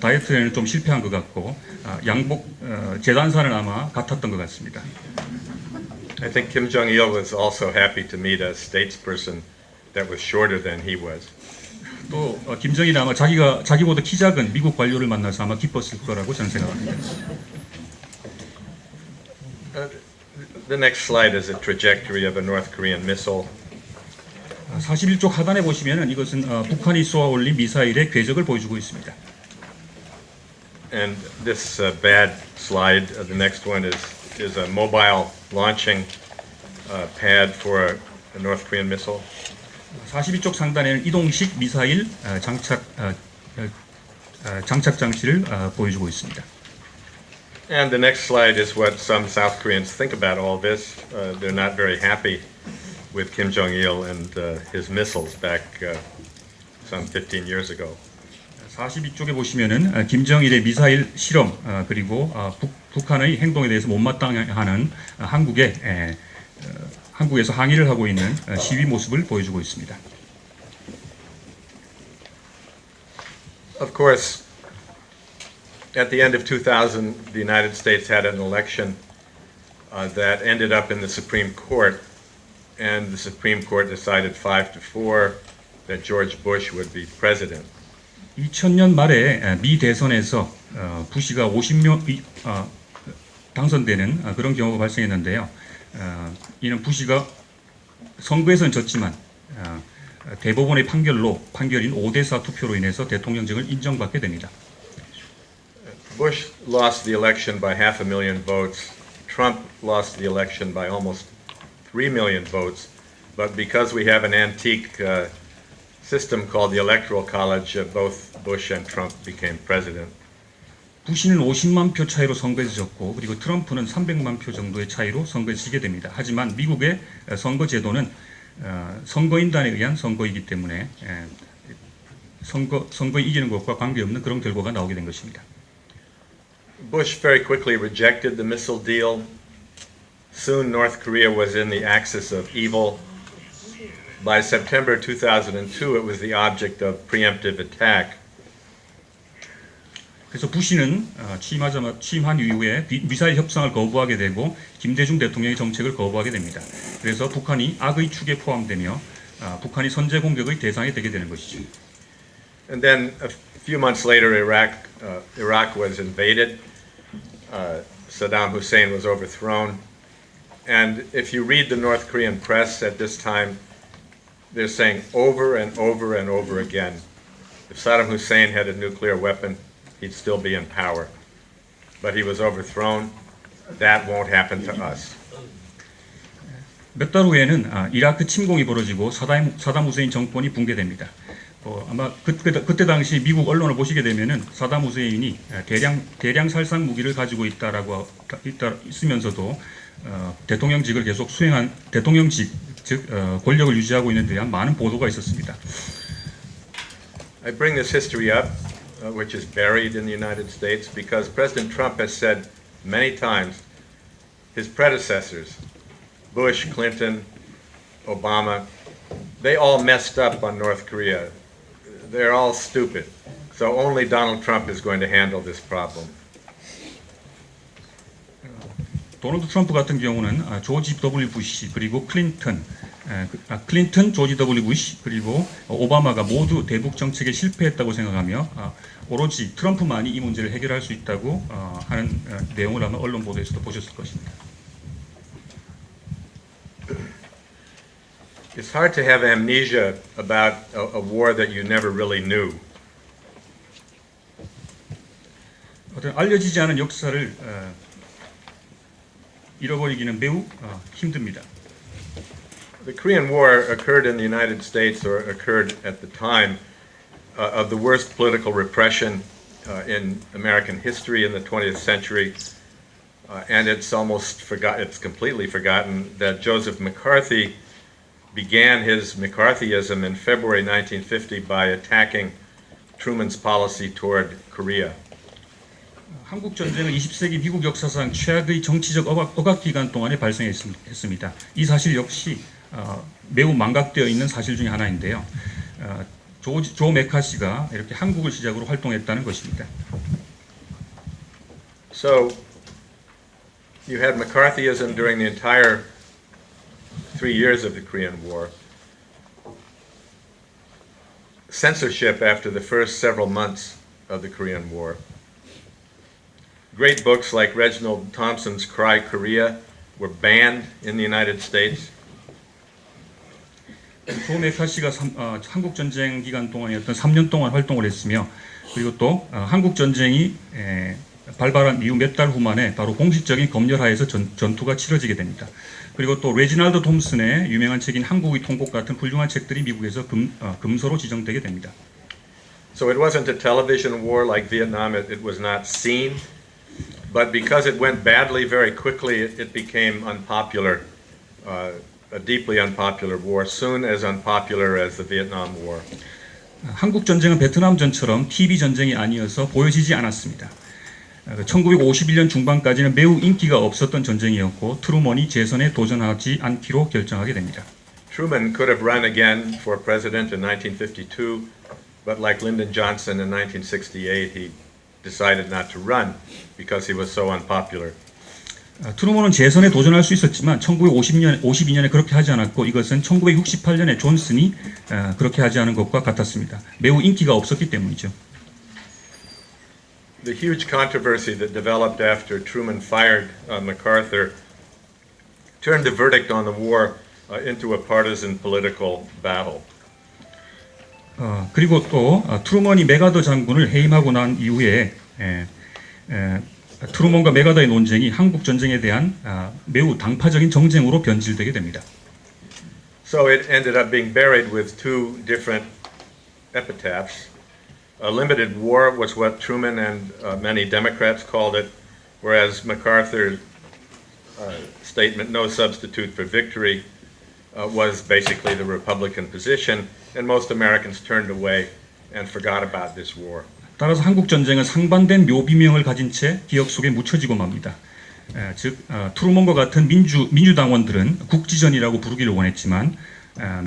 다이어트에는 좀 실패한 것 같고 양복 재단사는 아마 같았던 것 같습니다. I think Kim Jong-il was also happy to meet a statesperson that was shorter than he was. 또 김정일은 아마 자기보다 키 작은 미국 관료를 만나서 아마 기뻤을 거라고 저는 생각합니다. The next slide is a trajectory of a North Korean missile. 41쪽 하단에 보시면은 이것은 북한이 쏘아 올린 미사일의 궤적을 보여주고 있습니다. And this bad slide, the next one is a mobile launching pad for a North Korean missile. 42쪽 상단에는 이동식 미사일 장착 장치를 보여주고 있습니다. And the next slide is what some South Koreans think about all this. They're not very happy with Kim Jong-il and his missiles back some 15 years ago. 42쪽에 보시면은 김정일의 미사일 실험 그리고 북한의 행동에 대해서 못마땅해하는 한국에서 항의를 하고 있는 시위 모습을 보여주고 있습니다. Of course, at the end of 2000, the United States had an election that ended up in the Supreme Court, and the Supreme Court decided 5-4 that George Bush would be president. 2000년 말에 미 대선에서 부시가 50명 당선되는 그런 경우가 발생했는데요. 이는 부시가 선거에서는 졌지만 대법원의 판결인 5대4 투표로 인해서 대통령직을 인정받게 됩니다. Bush lost the election by 500,000 votes. Trump lost the election by almost 3 million votes. But because we have an antique system called the Electoral College, both Bush and Trump became president. 부시는 50만 표 차이로 선거에서 졌고 그리고 트럼프는 300만 표 정도의 차이로 선거에서 지게 됩니다. 하지만 미국의 선거 제도는 선거인단에 의한 선거이기 때문에 선거에 이기는 것과 관계없는 그런 결과가 나오게 된 것입니다. Bush very quickly rejected the missile deal. Soon North Korea was in the axis of evil. By September 2002, it was the object of preemptive attack. 그래서 부시는 취임한 이후에 미사일 협상을 거부하게 되고 김대중 대통령의 정책을 거부하게 됩니다. 그래서 북한이 악의 축에 포함되며 북한이 선제 공격의 대상이 되게 되는 것이죠. And then a few months later, Iraq was invaded. Saddam Hussein was overthrown. And if you read the North Korean press at this time, they're saying over and over and over again, if Saddam Hussein had a nuclear weapon, he'd still be in power. But he was overthrown. That won't happen to us. 몇 달 후에는 이라크 침공이 벌어지고 사담 후세인 정권이 붕괴됩니다. 아마 그때 당시 미국 언론을 보시게 되면은 사담 후세인이 대량 살상 무기를 가지고 있으면서도 대통령직을 계속 수행한 즉 권력을 유지하고 있는 데 대한 많은 보도가 있었습니다. I bring this history up, which is buried in the United States, because President Trump has said many times his predecessors, Bush, Clinton, Obama, they all messed up on North Korea. They're all stupid. So only Donald Trump is going to handle this problem. 도널드 트럼프 같은 경우는 조지 W 부시 그리고 클린턴, 조지 W 부시 그리고 오바마가 모두 대북 정책에 실패했다고 생각하며 오로지 트럼프만이 이 문제를 해결할 수 있다고 하는 내용을 아마 언론 보도에서도 보셨을 것입니다. It's hard to have amnesia about a war that you never really knew. 어떤 알려지지 않은 역사를 잃어버리기는 매우 힘듭니다. The Korean War occurred in the United States, or occurred at the time of the worst political repression in American history in the 20th century, and it's completely forgotten that Joseph McCarthy began his McCarthyism in February 1950 by attacking Truman's policy toward Korea. 한국 전쟁은 20세기 미국 역사상 최악의 정치적 억압 기간 동안에 발생했습니다. 이 사실 역시 매우 망각되어 있는 사실 중에 하나인데요. 조 메카시가 이렇게 한국을 시작으로 활동했다는 것입니다. So you had McCarthyism during the entire 3 years of the Korean War. Censorship after the first several months of the Korean War. Great books like Reginald Thompson's Cry Korea were banned in the United States. 조 메카시가 한국 전쟁 기간 동안이었던 3년 동안 활동을 했으며, 그리고 또 한국 전쟁이 발발한 이후 몇 달 후 만에 바로 공식적인 검열하에서 전투가 치러지게 됩니다. 그리고 또 레지널드 톰슨의 유명한 책인 한국의 통곡 같은 훌륭한 책들이 미국에서 금서로 지정되게 됩니다. So it wasn't a television war like Vietnam. It was not seen. But because it went badly very quickly, it became unpopular, a deeply unpopular war, soon as unpopular as the Vietnam War. 한국 전쟁은 베트남 전처럼 TV 전쟁이 아니어서 보여지지 않았습니다. 1951년 중반까지는 매우 인기가 없었던 전쟁이었고 트루먼이 재선에 도전하지 않기로 결정하게 됩니다. Truman could have run again for president in 1952, but like Lyndon Johnson in 1968, he decided not to run because he was so unpopular. 트루먼은 재선에 도전할 수 있었지만 1952년에 그렇게 하지 않았고, 이것은 1968년에 존슨이 그렇게 하지 않은 것과 같았습니다. 매우 인기가 없었기 때문이죠. The huge controversy that developed after Truman fired MacArthur turned the verdict on the war into a partisan political battle. 그리고 또 트루먼이 메가더 장군을 해임하고 난 이후에 트루먼과 메가더의 논쟁이 한국 전쟁에 대한 매우 당파적인 정쟁으로 변질되게 됩니다. So it ended up being buried with two different epitaphs. A limited war was what Truman and many Democrats called it, whereas MacArthur's statement, no substitute for victory, was basically the Republican position, and most Americans turned away and forgot about this war. 따라서 한국 전쟁은 상반된 묘비명을 가진 채 기억 속에 묻혀지고 맙니다. 즉 트루먼과 같은 민주당원들은 국지전이라고 부르기를 원했지만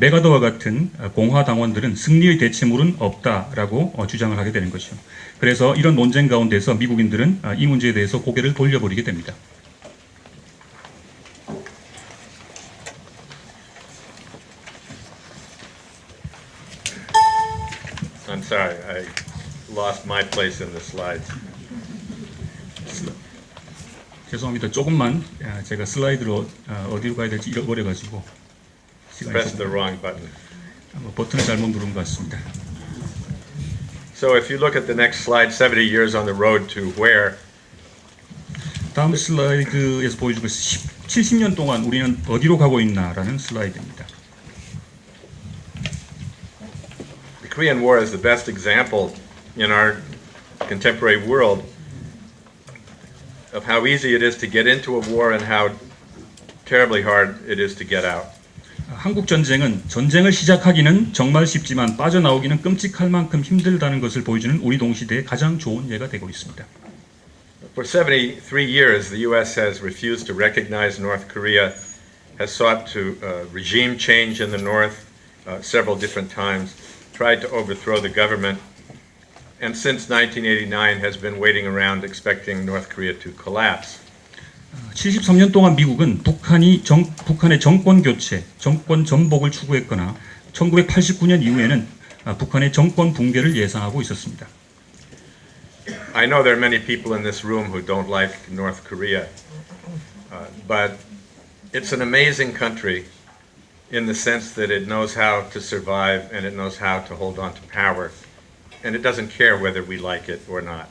메가더와 같은 공화당원들은 승리의 대체물은 없다라고 주장을 하게 되는 것이죠. 그래서 이런 논쟁 가운데서 미국인들은 이 문제에 대해서 고개를 돌려버리게 됩니다. I'm sorry, I lost my place in the slides. 죄송합니다. 조금만 제가 슬라이드로 어디로 가야 될지 잃어버려가지고 Pressed the wrong button. 버튼을 잘못 누른 것 같습니다. So if you look at the next slide, 70 years on the road to where, 다음 슬라이드에서 보여주고 70년 동안 우리는 어디로 가고 있나라는 슬라이드입니다. the Korean War is the best example in our contemporary world of how easy it is to get into a war and how terribly hard it is to get out. 한국 전쟁은 전쟁을 시작하기는 정말 쉽지만 빠져나오기는 끔찍할 만큼 힘들다는 것을 보여주는 우리 동시대의 가장 좋은 예가 되고 있습니다. For 73 years, the U.S. has refused to recognize North Korea, has sought to regime change in the North several different times, tried to overthrow the government, and since 1989 has been waiting around expecting North Korea to collapse. 73년 동안 미국은 북한의 정권 교체, 정권 전복을 추구했거나 1989년 이후에는 북한의 정권 붕괴를 예상하고 있었습니다. I know there are many people in this room who don't like North Korea, but it's an amazing country in the sense that it knows how to survive and it knows how to hold on to power, and it doesn't care whether we like it or not.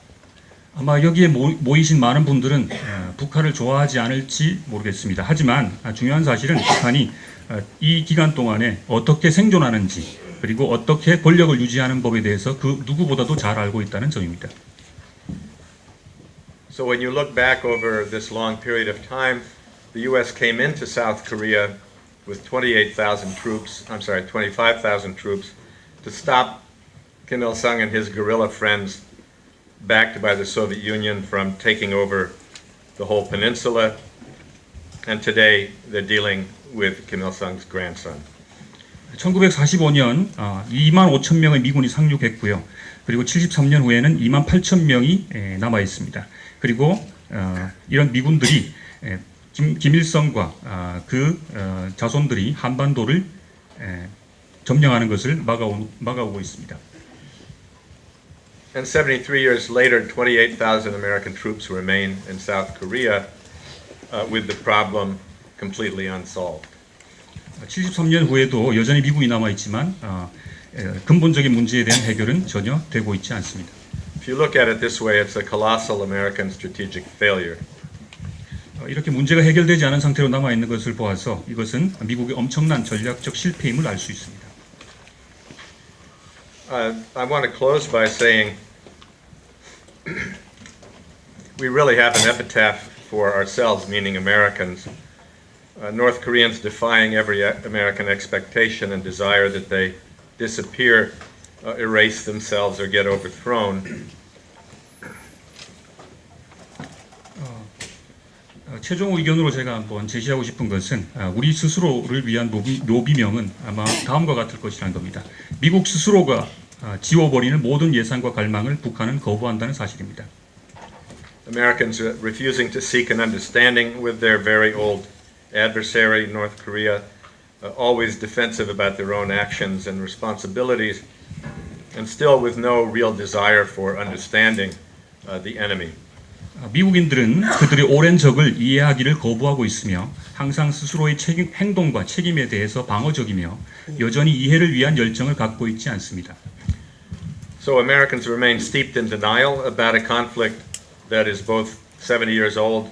아마 여기에 모이신 많은 분들은 북한을 좋아하지 않을지 모르겠습니다. 하지만 중요한 사실은 북한이 이 기간 동안에 어떻게 생존하는지 그리고 어떻게 권력을 유지하는 법에 대해서 그 누구보다도 잘 알고 있다는 점입니다. So when you look back over this long period of time, the U.S. came into South Korea with 25,000 troops to stop Kim Il-sung and his guerrilla friends backed by the Soviet Union from taking over the whole peninsula. And today they're dealing with Kim Il-sung's grandson. 1945년 2만 5천 명의 미군이 상륙했고요. 그리고 73년 후에는 2만 8천 명이 남아 있습니다. 그리고 이런 미군들이 김일성과 그 자손들이 한반도를 점령하는 것을 막아오고 있습니다. And 73 years later, 28,000 American troops remain in South Korea with the problem completely unsolved. 73년 후에도 여전히 미군이 남아 있지만 근본적인 문제에 대한 해결은 전혀 되고 있지 않습니다. If you look at it this way, it's a colossal American strategic failure. 이렇게 문제가 해결되지 않은 상태로 남아 있는 것을 보아서 이것은 미국의 엄청난 전략적 실패임을 알 수 있습니다. I want to close by saying we really have an epitaph for ourselves, meaning Americans. North Koreans defying every American expectation and desire that they disappear, erase themselves, or get overthrown. 최종 의견으로 제가 한번 제시하고 싶은 것은 우리 스스로를 위한 묘비명은 아마 다음과 같을 것이라는 겁니다. 미국 스스로가 지워버리는 모든 예상과 갈망을 북한은 거부한다는 사실입니다. Americans refusing to seek an understanding with their very old adversary, North Korea, always defensive about their own actions and responsibilities, and still with no real desire for understanding the enemy. 미국인들은 그들의 오랜 적을 이해하기를 거부하고 있으며 항상 스스로의 행동과 책임에 대해서 방어적이며 여전히 이해를 위한 열정을 갖고 있지 않습니다. So Americans remain steeped in denial about a conflict that is both 70 years old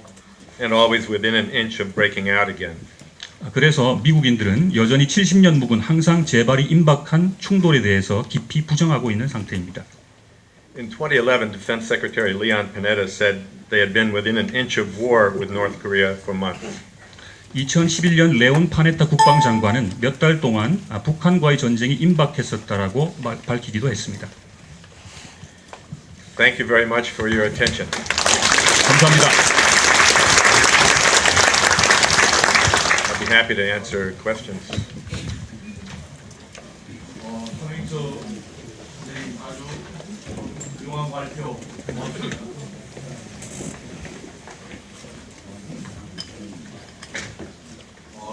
and always within an inch of breaking out again. 그래서 미국인들은 여전히 70년 묵은 항상 재발이 임박한 충돌에 대해서 깊이 부정하고 있는 상태입니다. In 2011, Defense Secretary Leon Panetta said they had been within an inch of war with North Korea for months. 2011년 레온 파네타 국방장관은 몇 달 동안 북한과의 전쟁이 임박했었다라고 밝히기도 했습니다. Thank you very much for your attention. 감사합니다. I'll be happy to answer questions.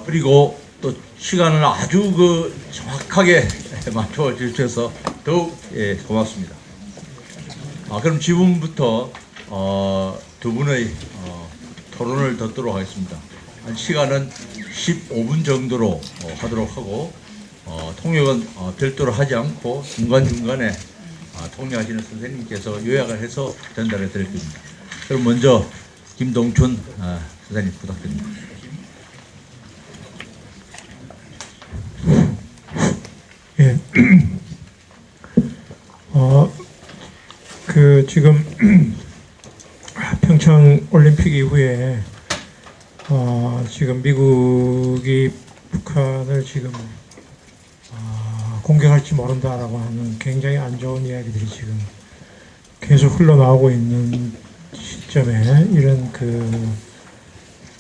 그리고 또 시간을 아주 정확하게 맞춰 주셔서 더욱 고맙습니다. 그럼 지금부터 두 분의 토론을 듣도록 하겠습니다. 시간은 15분 정도로 하도록 하고 통역은 별도로 하지 않고 중간중간에 통역하시는 선생님께서 요약을 해서 전달해 드릴 겁니다. 그럼 먼저 김동춘 선생님 부탁드립니다. 예. 지금 평창 올림픽 이후에 지금 미국이 북한을 지금 공격할지 모른다라고 하는 굉장히 안 좋은 이야기들이 지금 계속 흘러나오고 있는 시점에 이런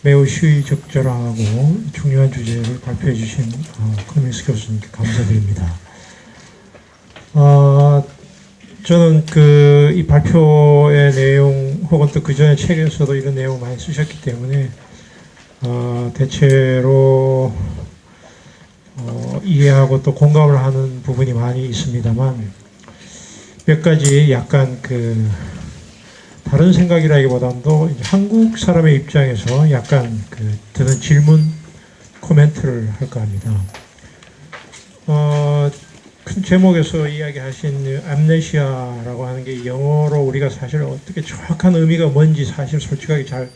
매우 시의적절하고 중요한 주제를 발표해 주신 커밍스 교수님께 감사드립니다. 저는 이 발표의 내용 혹은 또 그 전에 책에서도 이런 내용 많이 쓰셨기 때문에 대체로 이해하고 또 공감을 하는 부분이 많이 있습니다만 몇 가지 약간 그 다른 생각이라기보다도 이제 한국 사람의 입장에서 약간 그 드는 질문 코멘트를 할까 합니다. 큰 제목에서 이야기하신 암네시아라고 하는 게 영어로 우리가 사실 어떻게 정확한 의미가 뭔지 사실 솔직하게 잘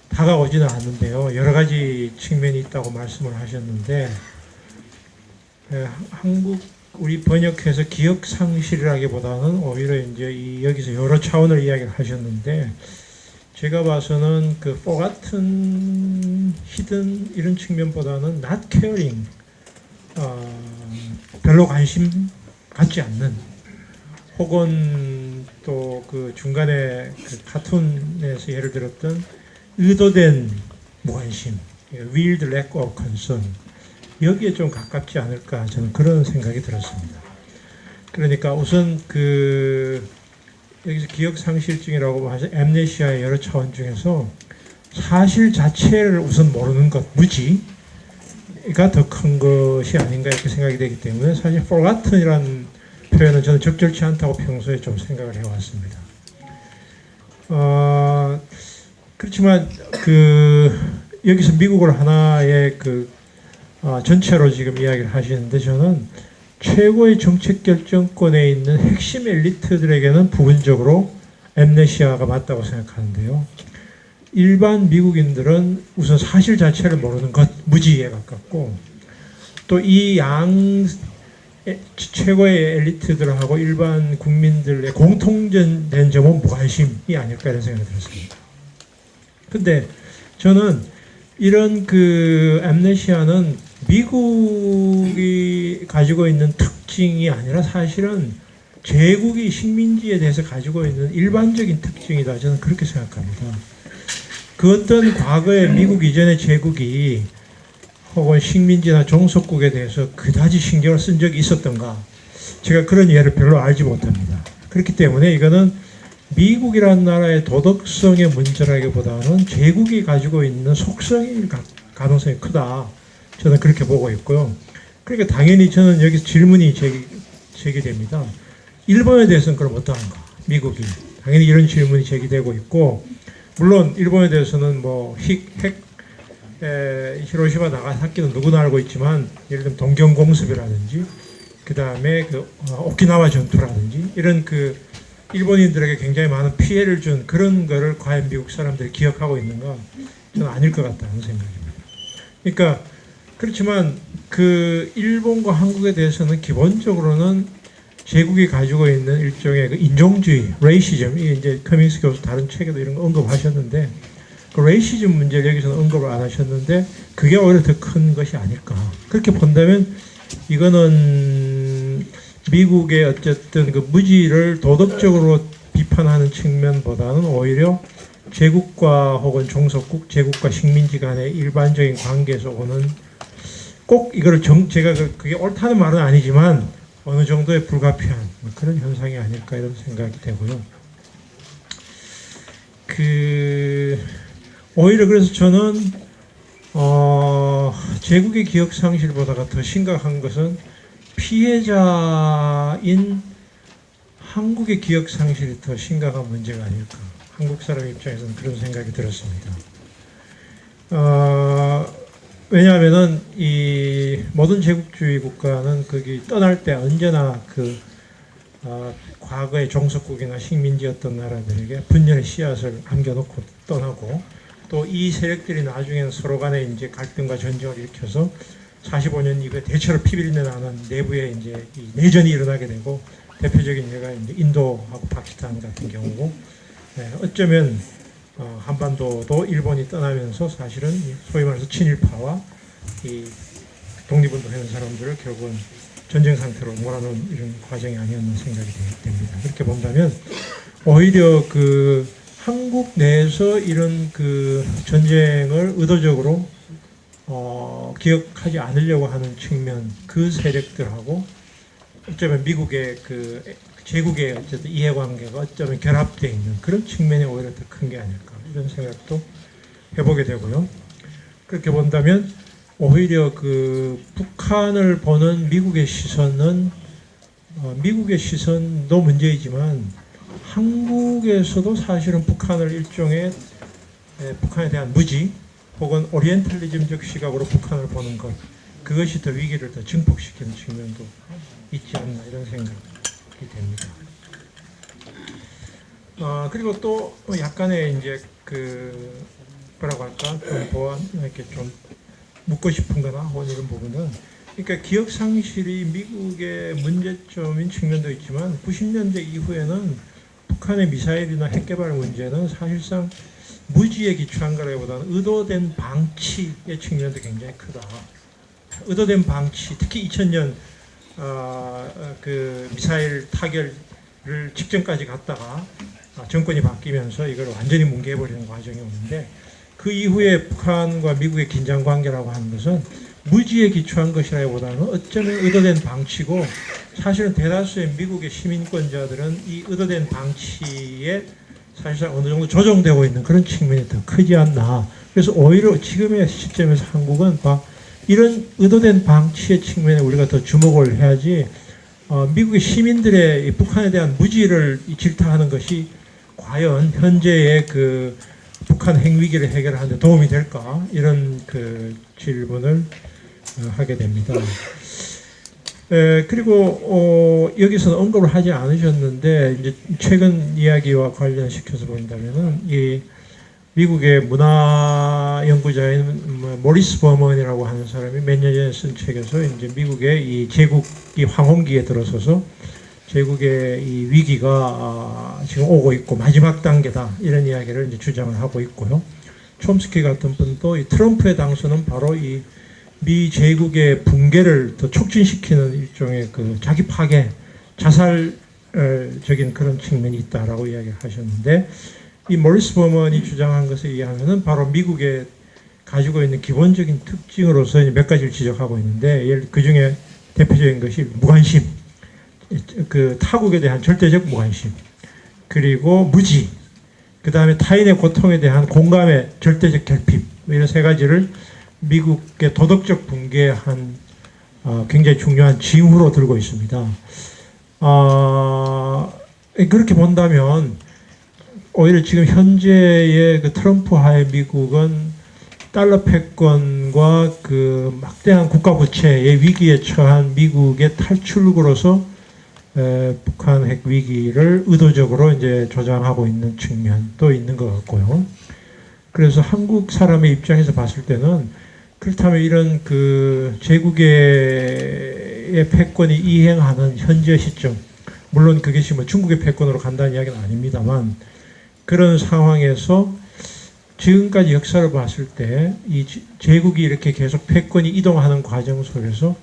다가오지는 않는데요. 여러 가지 측면이 있다고 말씀을 하셨는데 한국 우리 번역해서 기억 상실이라기보다는 오히려 이제 여기서 여러 차원을 이야기를 하셨는데 제가 봐서는 그 forgotten, hidden 이런 측면보다는 not caring, 별로 관심 갖지 않는 혹은 또 그 중간에 그 카툰에서 예를 들었던 의도된 무관심, willed lack of concern 여기에 좀 가깝지 않을까 저는 그런 생각이 들었습니다. 그러니까 우선 그 여기서 기억상실증이라고 하죠. 엠네시아의 여러 차원 중에서 사실 자체를 우선 모르는 것, 무지가 더 큰 것이 아닌가 이렇게 생각이 되기 때문에 사실 forgotten이라는 표현은 저는 적절치 않다고 평소에 좀 생각을 해왔습니다. 그렇지만 그 여기서 미국을 하나의 그 전체로 지금 이야기를 하시는데 저는 최고의 정책 결정권에 있는 핵심 엘리트들에게는 부분적으로 엠네시아가 맞다고 생각하는데요. 일반 미국인들은 우선 사실 자체를 모르는 것, 무지에 가깝고 또 이 최고의 엘리트들하고 일반 국민들의 공통된 점은 무관심이 아닐까 이런 생각이 들었습니다. 근데 저는 이런 그 암네시아는 미국이 가지고 있는 특징이 아니라 사실은 제국이 식민지에 대해서 가지고 있는 일반적인 특징이다. 저는 그렇게 생각합니다. 그 어떤 과거에 미국 이전의 제국이 혹은 식민지나 종속국에 대해서 그다지 신경을 쓴 적이 있었던가? 제가 그런 예를 별로 알지 못합니다. 그렇기 때문에 이거는 미국이라는 나라의 도덕성의 문제라기보다는 제국이 가지고 있는 속성일 가능성이 크다. 저는 그렇게 보고 있고요. 그러니까 당연히 저는 여기서 질문이 제기됩니다. 일본에 대해서는 그럼 어떠한가? 미국이. 당연히 이런 질문이 제기되고 있고, 물론 일본에 대해서는 뭐 히로시마 나가사키는 누구나 알고 있지만, 예를 들면 동경공습이라든지, 그 다음에 그 오키나와 전투라든지, 이런 그 일본인들에게 굉장히 많은 피해를 준 그런 거를 과연 미국 사람들이 기억하고 있는가? 저는 아닐 것 같다는 생각입니다. 그러니까 그렇지만 그 일본과 한국에 대해서는 기본적으로는 제국이 가지고 있는 일종의 그 인종주의, 레이시즘, 이게 이제 커밍스 교수 다른 책에도 이런 거 언급하셨는데 그 레이시즘 문제를 여기서는 언급을 안 하셨는데 그게 오히려 더 큰 것이 아닐까. 그렇게 본다면 이거는 미국의 어쨌든 그 무지를 도덕적으로 비판하는 측면보다는 오히려 제국과 혹은 종속국, 제국과 식민지 간의 일반적인 관계에서 오는 꼭 이거를 제가 그게 옳다는 말은 아니지만 어느 정도의 불가피한 그런 현상이 아닐까 이런 생각이 되고요. 오히려 그래서 저는 제국의 기억 상실보다가 더 심각한 것은 피해자인 한국의 기억 상실이 더 심각한 문제가 아닐까. 한국 사람 입장에서는 그런 생각이 들었습니다. 왜냐하면은 이 모든 제국주의 국가는 거기 떠날 때 언제나 과거의 종속국이나 식민지였던 나라들에게 분열의 씨앗을 남겨놓고 떠나고 또 이 세력들이 나중에는 서로 간에 이제 갈등과 전쟁을 일으켜서 45년 이후에 대체로 피비린내 나는 내부에 이제 이 내전이 일어나게 되고 대표적인 예가 이제 인도하고 파키스탄 같은 경우고 어쩌면 한반도도 일본이 떠나면서 사실은 소위 말해서 친일파와 이 독립운동하는 사람들을 결국은 전쟁 상태로 몰아넣은 이런 과정이 아니었나 생각이 됩니다. 그렇게 본다면 오히려 그 한국 내에서 이런 그 전쟁을 의도적으로 기억하지 않으려고 하는 측면 그 세력들하고 어쩌면 미국의 그 제국의 어쨌든 이해관계가 어쩌면 결합되어 있는 그런 측면이 오히려 더 큰 게 아닐까 이런 생각도 해보게 되고요. 그렇게 본다면 오히려 그 북한을 보는 미국의 시선은 미국의 시선도 문제이지만 한국에서도 사실은 북한을 일종의 북한에 대한 무지 혹은 오리엔탈리즘적 시각으로 북한을 보는 것 그것이 더 위기를 더 증폭시키는 측면도 있지 않나 이런 생각이 됩니다. 그리고 또 약간의 이제 그 뭐라고 할까 좀 보완 이렇게 좀 묻고 싶은거나 혹은 이런 부분은 그러니까 기억 상실이 미국의 문제점인 측면도 있지만 90년대 이후에는 북한의 미사일이나 핵 개발 문제는 사실상 무지에 기초한 거라기보다는 의도된 방치의 측면도 굉장히 크다. 의도된 방치, 특히 2000년 그 미사일 타결을 직전까지 갔다가 정권이 바뀌면서 이걸 완전히 뭉개버리는 과정이 오는데 그 이후에 북한과 미국의 긴장 관계라고 하는 것은 무지에 기초한 것이라기보다는 어쩌면 의도된 방치고 사실은 대다수의 미국의 시민권자들은 이 의도된 방치에 사실상 어느 정도 조정되고 있는 그런 측면이 더 크지 않나. 그래서 오히려 지금의 시점에서 한국은 이런 의도된 방치의 측면에 우리가 더 주목을 해야지 미국의 시민들의 이 북한에 대한 무지를 질타하는 것이 과연 현재의 그 북한 핵위기를 해결하는 데 도움이 될까 이런 그 질문을 하게 됩니다. 그리고 여기서는 언급을 하지 않으셨는데 이제 최근 이야기와 관련시켜서 본다면은 이 미국의 문화 연구자인 모리스 버먼이라고 하는 사람이 몇 년 전에 쓴 책에서 이제 미국의 이 제국이 황혼기에 들어서서 제국의 이 위기가 지금 오고 있고 마지막 단계다 이런 이야기를 이제 주장을 하고 있고요. 촘스키 같은 분도 이 트럼프의 당선은 바로 이 미 제국의 붕괴를 더 촉진시키는 일종의 그 자기 파괴, 자살적인 그런 측면이 있다라고 이야기를 하셨는데 이 모리스 버먼이 주장한 것에 의하면은 바로 미국의 가지고 있는 기본적인 특징으로서 몇 가지를 지적하고 있는데 그 중에 대표적인 것이 무관심, 그 타국에 대한 절대적 무관심, 그리고 무지, 그 다음에 타인의 고통에 대한 공감의 절대적 결핍 이런 세 가지를 미국의 도덕적 붕괴한 굉장히 중요한 징후로 들고 있습니다. 그렇게 본다면 오히려 지금 현재의 그 트럼프하의 미국은 달러 패권과 그 막대한 국가 부채의 위기에 처한 미국의 탈출구로서 북한 핵 위기를 의도적으로 이제 조장하고 있는 측면도 있는 것 같고요. 그래서 한국 사람의 입장에서 봤을 때는 그렇다면 이런 그 제국의 패권이 이행하는 현재 시점, 물론 그것이 뭐 중국의 패권으로 간다는 이야기는 아닙니다만 그런 상황에서 지금까지 역사를 봤을 때 이 제국이 이렇게 계속 패권이 이동하는 과정 속에서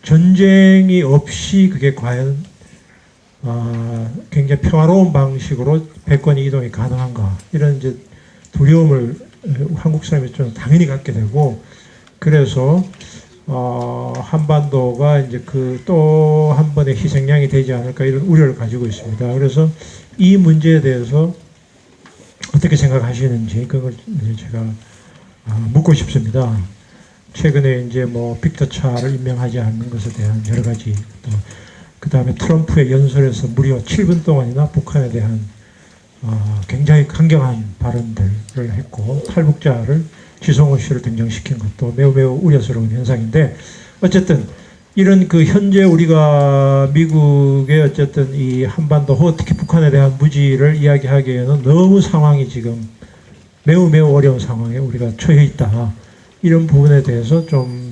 전쟁이 없이 그게 과연 굉장히 평화로운 방식으로 패권이 이동이 가능한가 이런 이제 두려움을 한국 사람이 좀 당연히 갖게 되고 그래서 한반도가 이제 그 또 한 번의 희생양이 되지 않을까 이런 우려를 가지고 있습니다. 그래서 이 문제에 대해서 어떻게 생각하시는지 그걸 제가 묻고 싶습니다. 최근에 이제 뭐 빅터 차를 임명하지 않는 것에 대한 여러 가지 또 그 다음에 트럼프의 연설에서 무려 7분 동안이나 북한에 대한 굉장히 강경한 발언들을 했고 탈북자를 지성호 씨를 등장시킨 것도 매우 우려스러운 현상인데 어쨌든 이런 그 현재 우리가 미국의 어쨌든 이 한반도 혹은 특히 북한에 대한 무지를 이야기하기에는 너무 상황이 지금 매우 어려운 상황에 우리가 처해 있다. 이런 부분에 대해서 좀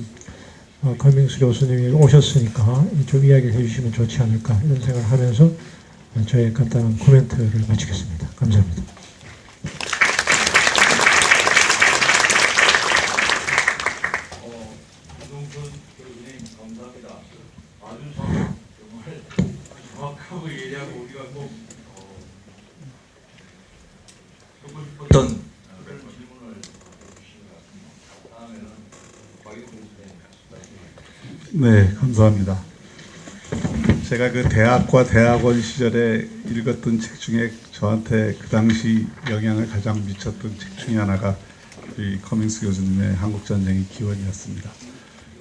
권명수 교수님이 오셨으니까 좀 이야기를 해주시면 좋지 않을까 이런 생각을 하면서 저의 간단한 코멘트를 마치겠습니다. 감사합니다. 어떤 질문을 해주신 것 같습니다. 다음에는 박영근 선생님. 네, 감사합니다. 제가 그 대학과 대학원 시절에 읽었던 책 중에 저한테 그 당시 영향을 가장 미쳤던 책 중에 하나가 이 커밍스 교수님의 한국전쟁의 기원이었습니다.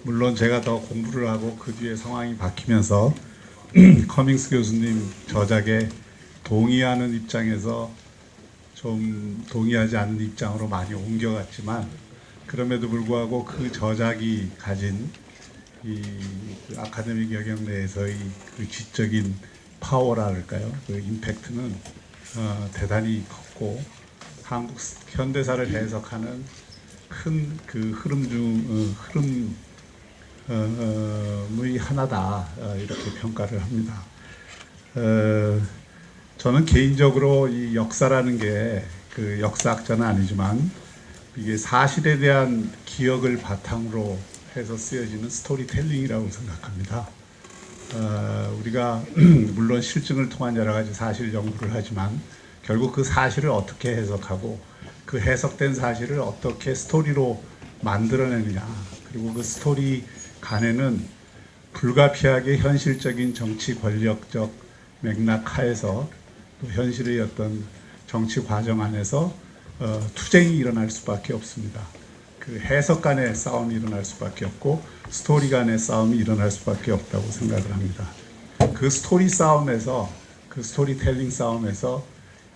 물론 제가 더 공부를 하고 그 뒤에 상황이 바뀌면서 커밍스 교수님 저작에 동의하는 입장에서 좀 동의하지 않는 입장으로 많이 옮겨갔지만, 그럼에도 불구하고 그 저작이 가진 이 그 아카데믹 영역 내에서의 그 지적인 파워랄까요? 그 임팩트는 대단히 컸고, 한국 현대사를 해석하는 큰 그 흐름의 하나다, 이렇게 평가를 합니다. 저는 개인적으로 이 역사라는 게 그 역사학자는 아니지만 이게 사실에 대한 기억을 바탕으로 해서 쓰여지는 스토리텔링이라고 생각합니다. 우리가 물론 실증을 통한 여러 가지 사실 연구를 하지만 결국 그 사실을 어떻게 해석하고 그 해석된 사실을 어떻게 스토리로 만들어내느냐, 그리고 그 스토리 간에는 불가피하게 현실적인 정치 권력적 맥락 하에서 또 현실의 어떤 정치 과정 안에서 투쟁이 일어날 수밖에 없습니다. 그 해석 간의 싸움이 일어날 수밖에 없고 스토리 간의 싸움이 일어날 수밖에 없다고 생각을 합니다. 그 스토리 싸움에서, 그 스토리텔링 싸움에서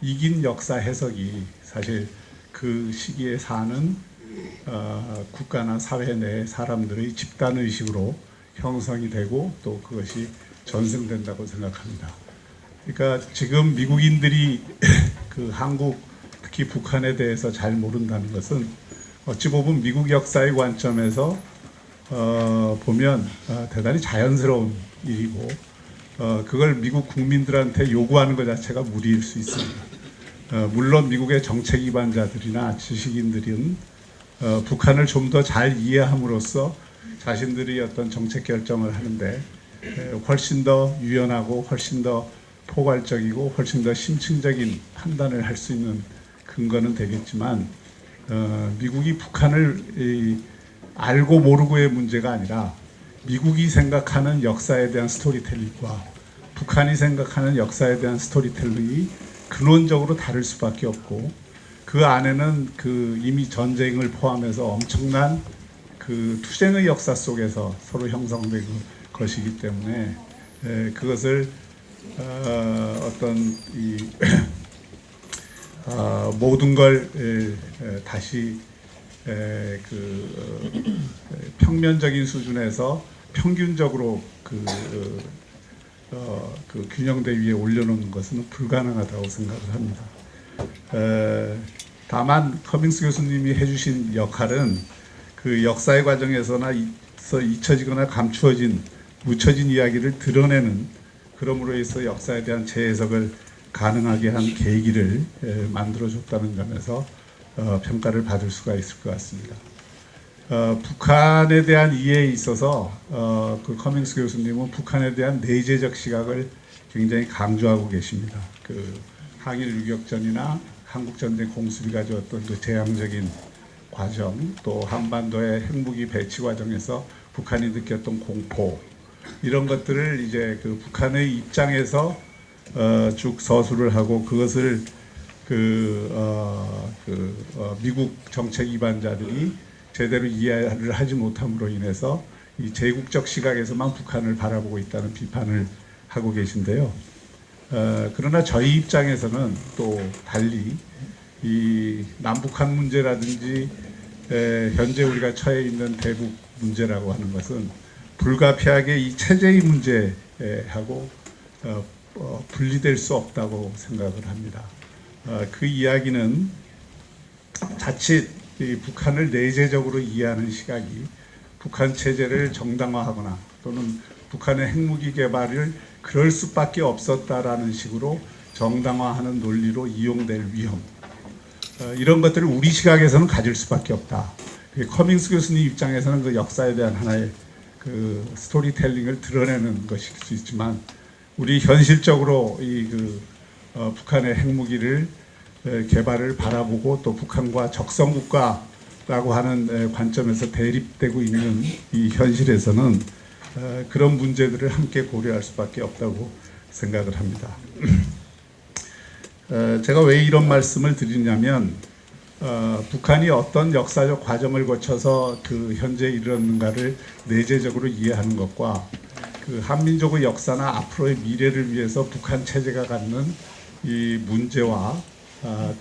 이긴 역사 해석이 사실 그 시기에 사는 국가나 사회 내 사람들의 집단의식으로 형성이 되고 또 그것이 전승된다고 생각합니다. 그러니까 지금 미국인들이 그 한국, 특히 북한에 대해서 잘 모른다는 것은 어찌 보면 미국 역사의 관점에서 보면 대단히 자연스러운 일이고, 그걸 미국 국민들한테 요구하는 것 자체가 무리일 수 있습니다. 물론 미국의 정책 기반자들이나 지식인들은 북한을 좀 더 잘 이해함으로써 자신들이 어떤 정책 결정을 하는데 훨씬 더 유연하고 훨씬 더 포괄적이고 훨씬 더 심층적인 판단을 할 수 있는 근거는 되겠지만, 미국이 북한을 알고 모르고의 문제가 아니라 미국이 생각하는 역사에 대한 스토리텔링과 북한이 생각하는 역사에 대한 스토리텔링이 근원적으로 다를 수밖에 없고, 그 안에는 그 이미 전쟁을 포함해서 엄청난 그 투쟁의 역사 속에서 서로 형성된 것이기 때문에 그것을 어떤 이 모든 걸 다시 그 평면적인 수준에서 평균적으로 그 균형대 위에 올려놓는 것은 불가능하다고 생각을 합니다. 다만 커밍스 교수님이 해주신 역할은 그 역사의 과정에서나 잊혀지거나 감추어진, 묻혀진 이야기를 드러내는, 그러므로 해서 역사에 대한 재해석을 가능하게 한 계기를 만들어줬다는 점에서 평가를 받을 수가 있을 것 같습니다. 북한에 대한 이해에 있어서 그 커밍스 교수님은 북한에 대한 내재적 시각을 굉장히 강조하고 계십니다. 그 항일 유격전이나 한국전쟁 공습이 가져왔던 그 재앙적인 과정, 또 한반도의 핵무기 배치 과정에서 북한이 느꼈던 공포, 이런 것들을 이제 그 북한의 입장에서 쭉 서술을 하고, 그것을 미국 정책 기반자들이 제대로 이해를 하지 못함으로 인해서 이 제국적 시각에서만 북한을 바라보고 있다는 비판을 하고 계신데요. 그러나 저희 입장에서는 또 달리 이 남북한 문제라든지 현재 우리가 처해 있는 대북 문제라고 하는 것은 불가피하게 이 체제의 문제하고 분리될 수 없다고 생각을 합니다. 그 이야기는 자칫 이 북한을 내재적으로 이해하는 시각이 북한 체제를 정당화하거나 또는 북한의 핵무기 개발을 그럴 수밖에 없었다라는 식으로 정당화하는 논리로 이용될 위험, 이런 것들을 우리 시각에서는 가질 수밖에 없다. 커밍스 교수님 입장에서는 그 역사에 대한 하나의 그 스토리텔링을 드러내는 것일 수 있지만, 우리 현실적으로 이 북한의 핵무기를 개발을 바라보고 또 북한과 적성국가라고 하는 관점에서 대립되고 있는 이 현실에서는 그런 문제들을 함께 고려할 수밖에 없다고 생각을 합니다. 제가 왜 이런 말씀을 드리냐면 북한이 어떤 역사적 과정을 거쳐서 그 현재 이르렀는가를 내재적으로 이해하는 것과 그 한민족의 역사나 앞으로의 미래를 위해서 북한 체제가 갖는 이 문제와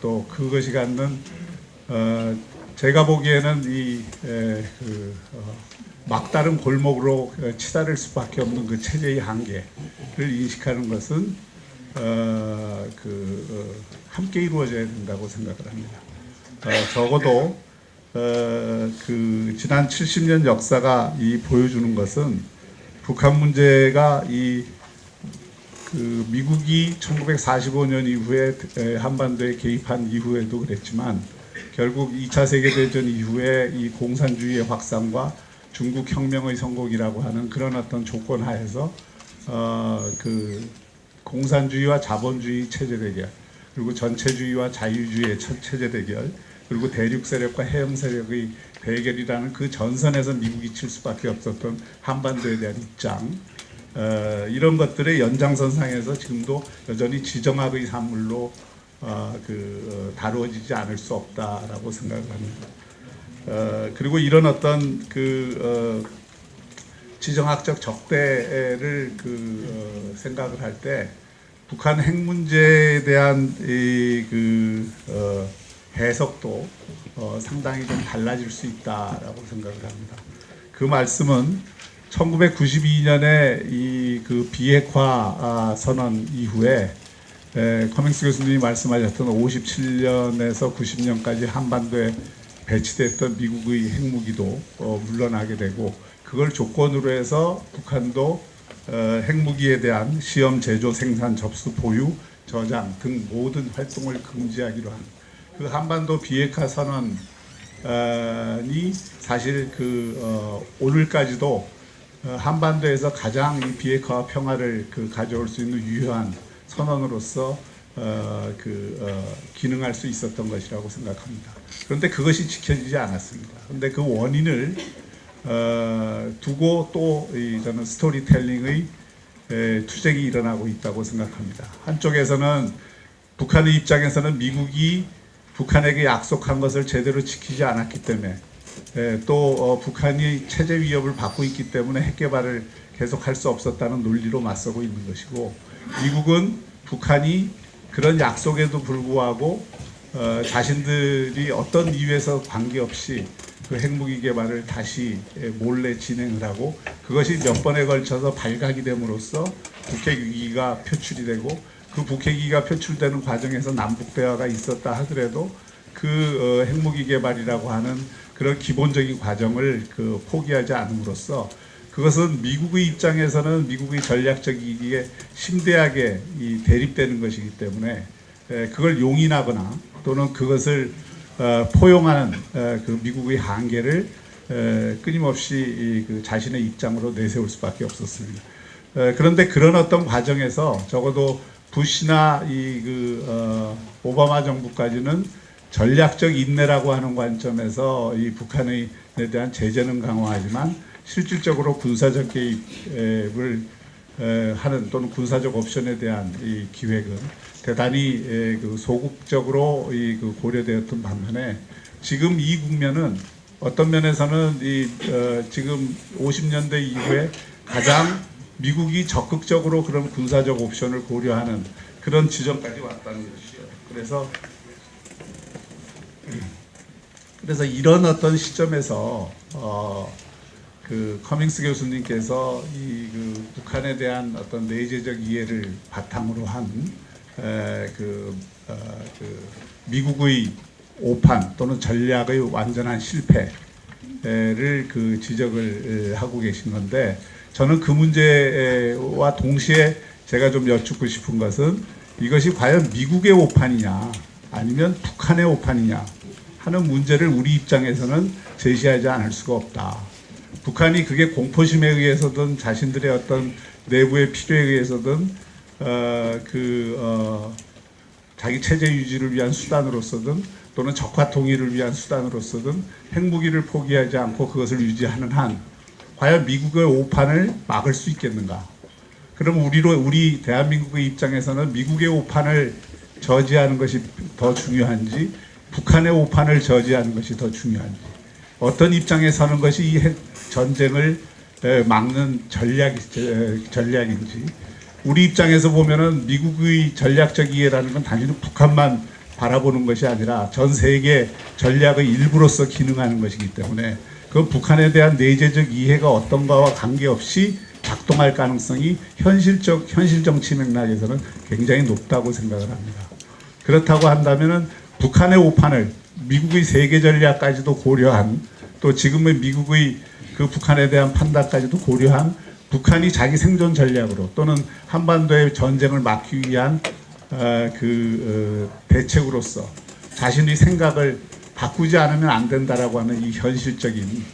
또 그것이 갖는 제가 보기에는 막다른 골목으로 치달을 수밖에 없는 그 체제의 한계를 인식하는 것은 함께 이루어져야 된다고 생각을 합니다. 적어도 그 지난 70년 역사가 보여주는 것은 북한 문제가 그 미국이 1945년 이후에 한반도에 개입한 이후에도 그랬지만 결국 2차 세계대전 이후에 이 공산주의의 확산과 중국 혁명의 성공이라고 하는 그런 어떤 조건 하에서 그 공산주의와 자본주의 체제 대결, 그리고 전체주의와 자유주의의 체제 대결, 그리고 대륙 세력과 해영 세력의 대결이라는 그 전선에서 미국이 칠 수밖에 없었던 한반도에 대한 입장, 이런 것들의 연장선상에서 지금도 여전히 지정학의 산물로 다루어지지 않을 수 없다라고 생각을 합니다. 그리고 이런 어떤 지정학적 적대를 생각을 할 때 북한 핵 문제에 대한 해석도 상당히 좀 달라질 수 있다라고 생각을 합니다. 그 말씀은 1992년에 그 비핵화 선언 이후에 커밍스 교수님이 말씀하셨던 57년에서 90년까지 한반도에 배치됐던 미국의 핵무기도 물러나게 되고, 그걸 조건으로 해서 북한도 핵무기에 대한 시험, 제조, 생산, 접수, 보유, 저장 등 모든 활동을 금지하기로 한 그 한반도 비핵화 선언이 사실 오늘까지도 한반도에서 가장 이 비핵화와 평화를 가져올 수 있는 유효한 선언으로서 기능할 수 있었던 것이라고 생각합니다. 그런데 그것이 지켜지지 않았습니다. 그런데 그 원인을 두고 또 저는 스토리텔링의 투쟁이 일어나고 있다고 생각합니다. 한쪽에서는 북한의 입장에서는 미국이 북한에게 약속한 것을 제대로 지키지 않았기 때문에, 또 북한이 체제 위협을 받고 있기 때문에 핵 개발을 계속할 수 없었다는 논리로 맞서고 있는 것이고, 미국은 북한이 그런 약속에도 불구하고 자신들이 어떤 이유에서 관계없이 그 핵무기 개발을 다시 몰래 진행을 하고, 그것이 몇 번에 걸쳐서 발각이 됨으로써 북핵 위기가 표출이 되고, 그 북핵 위기가 표출되는 과정에서 남북 대화가 있었다 하더라도 그 핵무기 개발이라고 하는 그런 기본적인 과정을 포기하지 않음으로써, 그것은 미국의 입장에서는 미국의 전략적 이익에 심대하게 대립되는 것이기 때문에 그걸 용인하거나 또는 그것을 포용하는 그 미국의 한계를 끊임없이 자신의 입장으로 내세울 수밖에 없었습니다. 그런데 그런 어떤 과정에서 적어도 부시나 오바마 정부까지는 전략적 인내라고 하는 관점에서 이 북한에 대한 제재는 강화하지만 실질적으로 군사적 개입을 하는 또는 군사적 옵션에 대한 이 기획은 대단히 소극적으로 고려되었던 반면에, 지금 이 국면은 어떤 면에서는 지금 50년대 이후에 가장 미국이 적극적으로 그런 군사적 옵션을 고려하는 그런 지점까지 왔다는 것이죠. 그래서 이런 어떤 시점에서 커밍스 교수님께서 북한에 대한 어떤 내재적 이해를 바탕으로 한 미국의 오판 또는 전략의 완전한 실패를 지적을 하고 계신 건데, 저는 그 문제와 동시에 제가 좀 여쭙고 싶은 것은 이것이 과연 미국의 오판이냐 아니면 북한의 오판이냐 하는 문제를 우리 입장에서는 제시하지 않을 수가 없다. 북한이 그게 공포심에 의해서든 자신들의 어떤 내부의 필요에 의해서든 자기 체제 유지를 위한 수단으로서든 또는 적화 통일을 위한 수단으로서든 핵무기를 포기하지 않고 그것을 유지하는 한 과연 미국의 오판을 막을 수 있겠는가? 그럼 우리 대한민국의 입장에서는 미국의 오판을 저지하는 것이 더 중요한지 북한의 오판을 저지하는 것이 더 중요한지 어떤 입장에 서는 것이 이 전쟁을 막는 전략인지 우리 입장에서 보면은 미국의 전략적 이해라는 건 단순히 북한만 바라보는 것이 아니라 전 세계 전략의 일부로서 기능하는 것이기 때문에 그 북한에 대한 내재적 이해가 어떤가와 관계없이 작동할 가능성이 현실 정치 맥락에서는 굉장히 높다고 생각을 합니다. 그렇다고 한다면은 북한의 오판을 미국의 세계 전략까지도 고려한 또 지금의 미국의 그 북한에 대한 판단까지도 고려한 북한이 자기 생존 전략으로 또는 한반도의 전쟁을 막기 위한 대책으로서 자신의 생각을 바꾸지 않으면 안 된다라고 하는 이 현실적인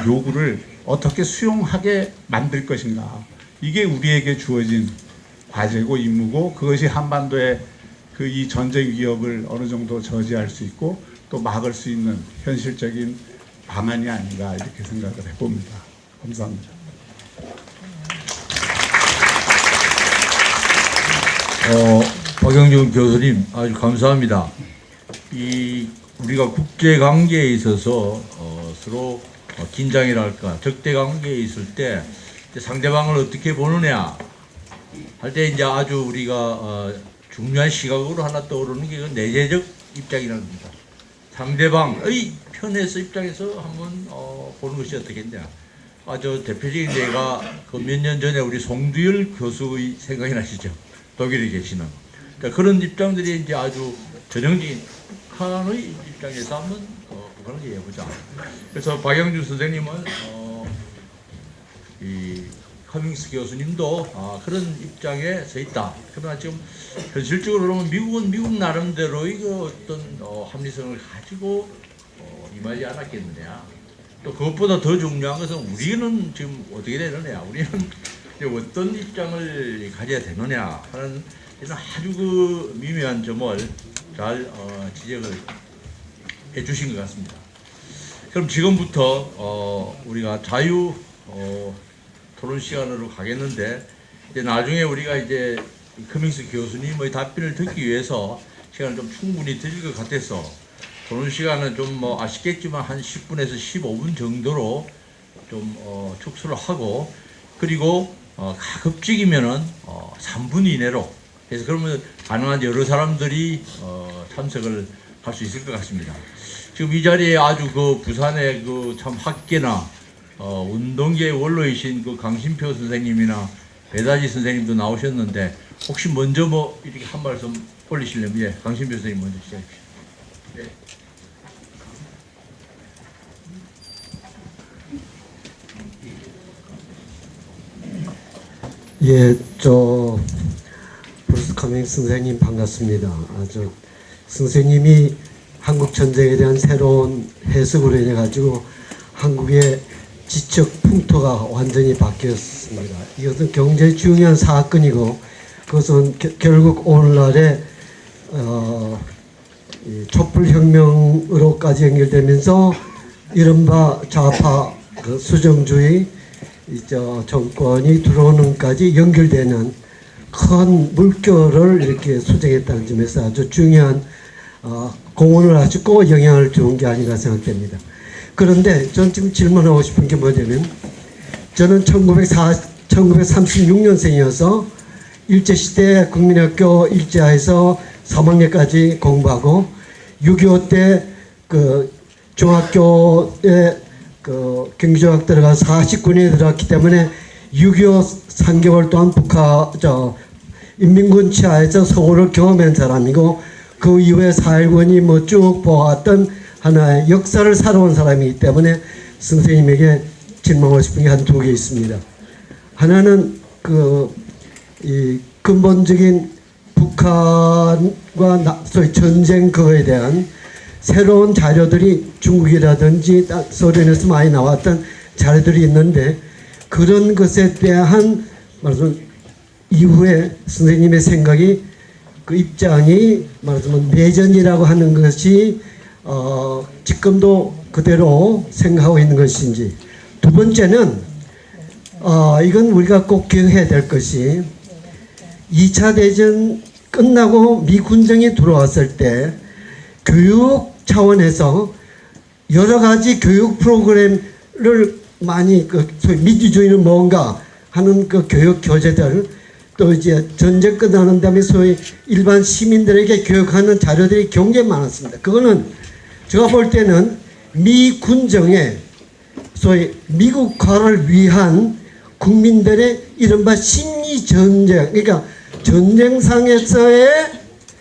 요구를 어떻게 수용하게 만들 것인가. 이게 우리에게 주어진 과제고 임무고 그것이 한반도의 그 이 전쟁 위협을 어느 정도 저지할 수 있고 또 막을 수 있는 현실적인 방안이 아닌가 이렇게 생각을 해봅니다. 감사합니다. 박영준 교수님 아주 감사합니다. 우리가 국제 관계에 있어서 서로 긴장이랄까 적대 관계에 있을 때 상대방을 어떻게 보느냐 할 때 이제 아주 우리가 중요한 시각으로 하나 떠오르는 게 내재적 입장이라는 겁니다. 상대방의 편에서 입장에서 한번 보는 것이 어떻겠냐. 아주 대표적인 예가 그 몇 년 전에 우리 송두열 교수의 생각이 나시죠. 독일에 계시는. 그러니까 그런 입장들이 이제 아주 전형적인 북한의 입장에서 한번 북한을 이해해보자. 그래서 박영준 선생님은 이 커밍스 교수님도 그런 입장에 서 있다. 그러나 지금 현실적으로 보면 미국은 미국 나름대로의 그 어떤 합리성을 가지고 임하지 않았겠느냐. 또 그것보다 더 중요한 것은 우리는 지금 어떻게 되느냐. 우리는 어떤 입장을 가져야 되느냐 하는 이런 아주 그 미묘한 점을 잘 지적을 해주신 것 같습니다. 그럼 지금부터 우리가 자유 토론 시간으로 가겠는데 이제 나중에 우리가 이제 커밍스 교수님의 답변을 듣기 위해서 시간을 좀 충분히 드릴 것 같아서 토론 시간은 좀 아시겠지만 한 10분에서 15분 정도로 좀 축소를 하고 그리고 가급적이면은 3분 이내로 그래서 그러면 가능한 여러 사람들이 참석을 할 수 있을 것 같습니다. 지금 이 자리에 아주 그 부산의 그 참 학계나 운동계의 원로이신 그 강신표 선생님이나 배다지 선생님도 나오셨는데 혹시 먼저 이렇게 한 말씀 올리시려면 예, 강신표 선생님 먼저 시작해 주십시오. 네. 예, 브루스 커밍스 선생님 반갑습니다. 선생님이 한국 전쟁에 대한 새로운 해석으로 인해 가지고 한국의 지적 풍토가 완전히 바뀌었습니다. 이것은 굉장히 중요한 사건이고 그것은 결국 오늘날의 촛불혁명으로까지 연결되면서 이른바 좌파 수정주의 정권이 들어오는까지 연결되는 큰 물결을 이렇게 수정했다는 점에서 아주 중요한 공헌을 하시고 영향을 준 게 아닌가 생각됩니다. 그런데 전 지금 질문하고 싶은 게 뭐냐면 저는 1936년생이어서 일제시대 국민학교 일제하에서 3학년까지 공부하고 6.25 때 그 중학교에 그 경기중학 들어가서 49년에 들어갔기 때문에 6.25 3개월 동안 인민군 치하에서 서울을 경험한 사람이고 그 이후에 4.19니 쭉 보았던 하나의 역사를 살아온 사람이기 때문에 선생님에게 질문하고 싶은 게 한 두 개 있습니다. 하나는 이 근본적인 북한과 소위 전쟁 그거에 대한 새로운 자료들이 중국이라든지 소련에서 많이 나왔던 자료들이 있는데 그런 것에 대한 말하자면 이후에 선생님의 생각이 그 입장이 말하자면 내전이라고 하는 것이 지금도 그대로 생각하고 있는 것인지 두 번째는 이건 우리가 꼭 기억해야 될 것이 2차 대전 끝나고 미 군정이 들어왔을 때 교육 차원에서 여러 가지 교육 프로그램을 많이 소위 민주주의는 뭔가 하는 그 교육 교재들, 또 이제 전쟁 끝나는 다음에 소위 일반 시민들에게 교육하는 자료들이 굉장히 많았습니다. 그거는 제가 볼 때는 미 군정의 소위 미국화를 위한 국민들의 이른바 심리 전쟁, 그러니까 전쟁상에서의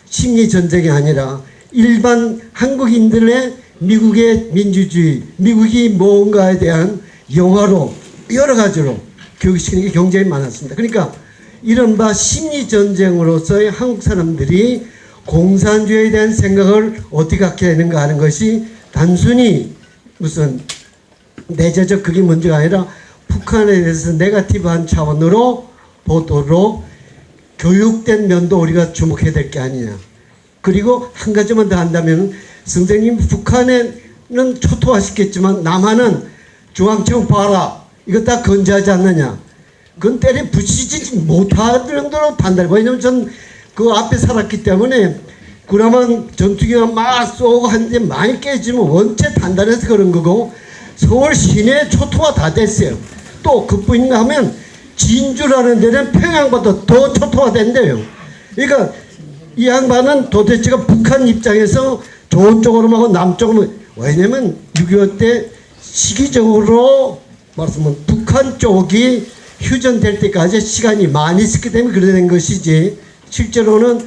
심리 전쟁이 아니라 일반 한국인들의 미국의 민주주의, 미국이 뭔가에 대한 영화로 여러 가지로 교육시키는 게 굉장히 많았습니다. 그러니까 이른바 심리 전쟁으로서의 한국 사람들이 공산주의에 대한 생각을 어떻게 갖게 되는가 하는 것이 단순히 무슨 내재적 그게 문제가 아니라 북한에 대해서 네거티브한 차원으로 보도록 교육된 면도 우리가 주목해야 될 게 아니냐. 그리고 한 가지만 더 한다면 선생님 북한에는 초토화시켰지만 남한은 중앙청 봐라 이거 다 건재하지 않느냐. 그건 때려 부시지 못할 정도로 단단해. 왜냐면 전 그 앞에 살았기 때문에 그나마 전투기가 막 쏘고 하는데 많이 깨지면 원체 단단해서 그런 거고 서울 시내 초토화 다 됐어요. 또 그뿐인가 하면 진주라는 데는 평양보다 더 초토화 된대요. 그러니까 이 양반은 도대체가 북한 입장에서 좋은 쪽으로 하고 남쪽으로, 왜냐면 6.25 때 시기적으로 말씀은 북한 쪽이 휴전될 때까지 시간이 많이 있었기 때문에 그래 된 것이지 실제로는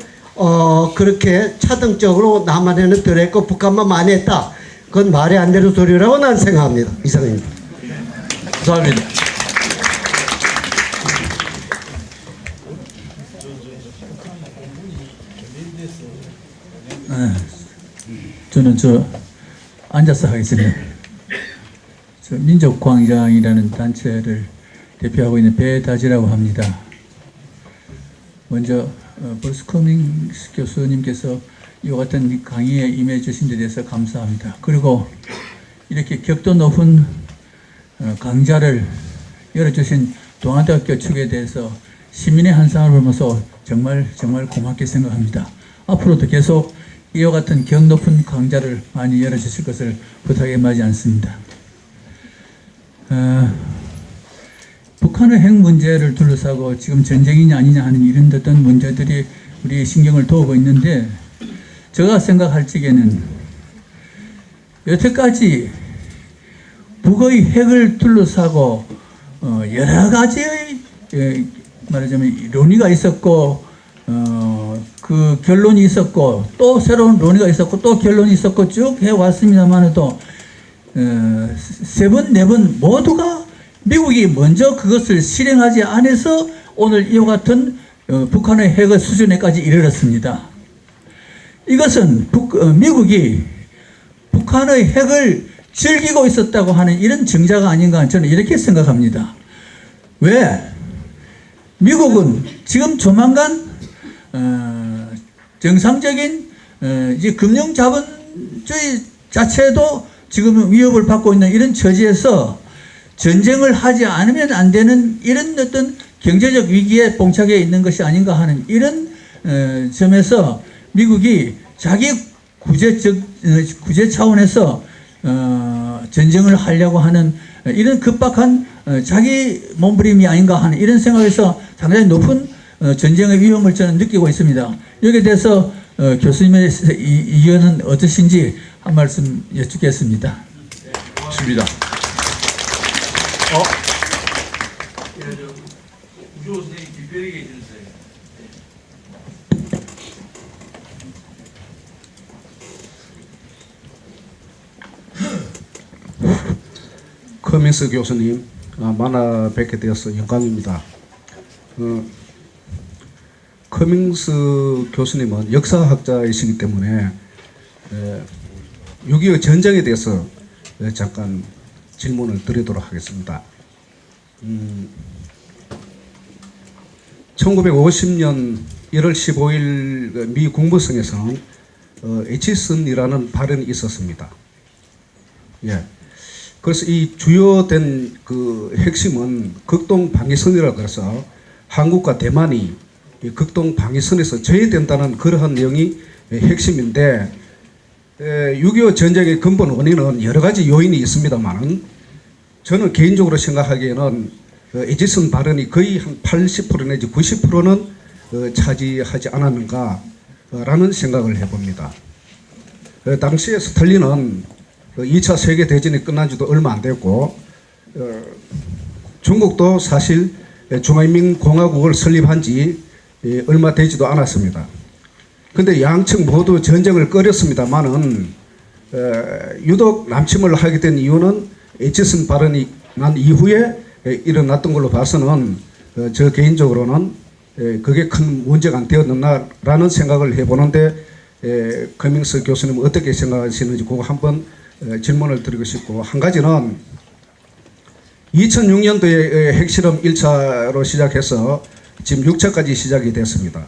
그렇게 차등적으로 남한에는 덜 했고 북한만 많이 했다. 그건 말이 안 되는 소리라고 난 생각합니다. 이상입니다. 감사합니다. 저는 앉아서 하겠습니다. 민족광장이라는 단체를 대표하고 있는 배다지라고 합니다. 먼저 브루스 커밍스 교수님께서 이와 같은 강의에 임해 주신 데 대해서 감사합니다. 그리고 이렇게 격도 높은 강좌를 열어주신 동아대학교 측에 대해서 시민의 한상을 보면서 정말 고맙게 생각합니다. 앞으로도 계속 이와 같은 격 높은 강좌를 많이 열어주실 것을 부탁에 마지 않습니다. 북한의 핵 문제를 둘러싸고 지금 전쟁이냐 아니냐 하는 이런 어떤 문제들이 우리의 신경을 도우고 있는데, 제가 생각할 적에는 여태까지 북의 핵을 둘러싸고 여러 가지의 말하자면 논의가 있었고 그 결론이 있었고 또 새로운 논의가 있었고 또 결론이 있었고 쭉 해왔습니다만도 세 번, 네 번 모두가 미국이 먼저 그것을 실행하지 않아서 오늘 이와 같은 북한의 핵의 수준에까지 이르렀습니다. 이것은 미국이 북한의 핵을 즐기고 있었다고 하는 이런 증자가 아닌가 저는 이렇게 생각합니다. 왜? 미국은 지금 조만간 정상적인 이제 금융자본주의 자체도 지금 위협을 받고 있는 이런 처지에서 전쟁을 하지 않으면 안 되는 이런 어떤 경제적 위기에 봉착해 있는 것이 아닌가 하는 이런 점에서 미국이 자기 구제 차원에서 전쟁을 하려고 하는 이런 급박한 자기 몸부림이 아닌가 하는 이런 생각에서 상당히 높은 전쟁의 위험을 저는 느끼고 있습니다. 여기에 대해서 교수님의 의견은 어떠신지 한 말씀 여쭙겠습니다. 좋습니다. 커밍스 교수님 만나 뵙게 되어서 영광입니다. 커밍스 교수님은 역사학자이시기 때문에 6.25 전쟁에 대해서 잠깐 질문을 드리도록 하겠습니다. 1950년 1월 15일 미 국무성에서는 에치슨이라는 발언이 있었습니다. 예. 그래서 이 주요된 그 핵심은 극동 방위선이라고 그래서 한국과 대만이 이 극동 방위선에서 제외된다는 그러한 내용이 핵심인데 6.25 전쟁의 근본 원인은 여러 가지 요인이 있습니다만은 저는 개인적으로 생각하기에는 에지슨 발언이 거의 한 80% 내지 90%는 차지하지 않았는가라는 생각을 해봅니다. 당시에 스탈린은 2차 세계대전이 끝난 지도 얼마 안 됐고 중국도 사실 중화인민공화국을 설립한 지 얼마 되지도 않았습니다. 그런데 양측 모두 전쟁을 꺼렸습니다만은 유독 남침을 하게 된 이유는 에지슨 발언이 난 이후에 일어났던 걸로 봐서는 저 개인적으로는 그게 큰 문제가 안 되었느냐라는 생각을 해보는데 커밍스 교수님은 어떻게 생각하시는지 그거 한번 질문을 드리고 싶고, 한 가지는 2006년도에 핵실험 1차로 시작해서 지금 6차까지 시작이 됐습니다.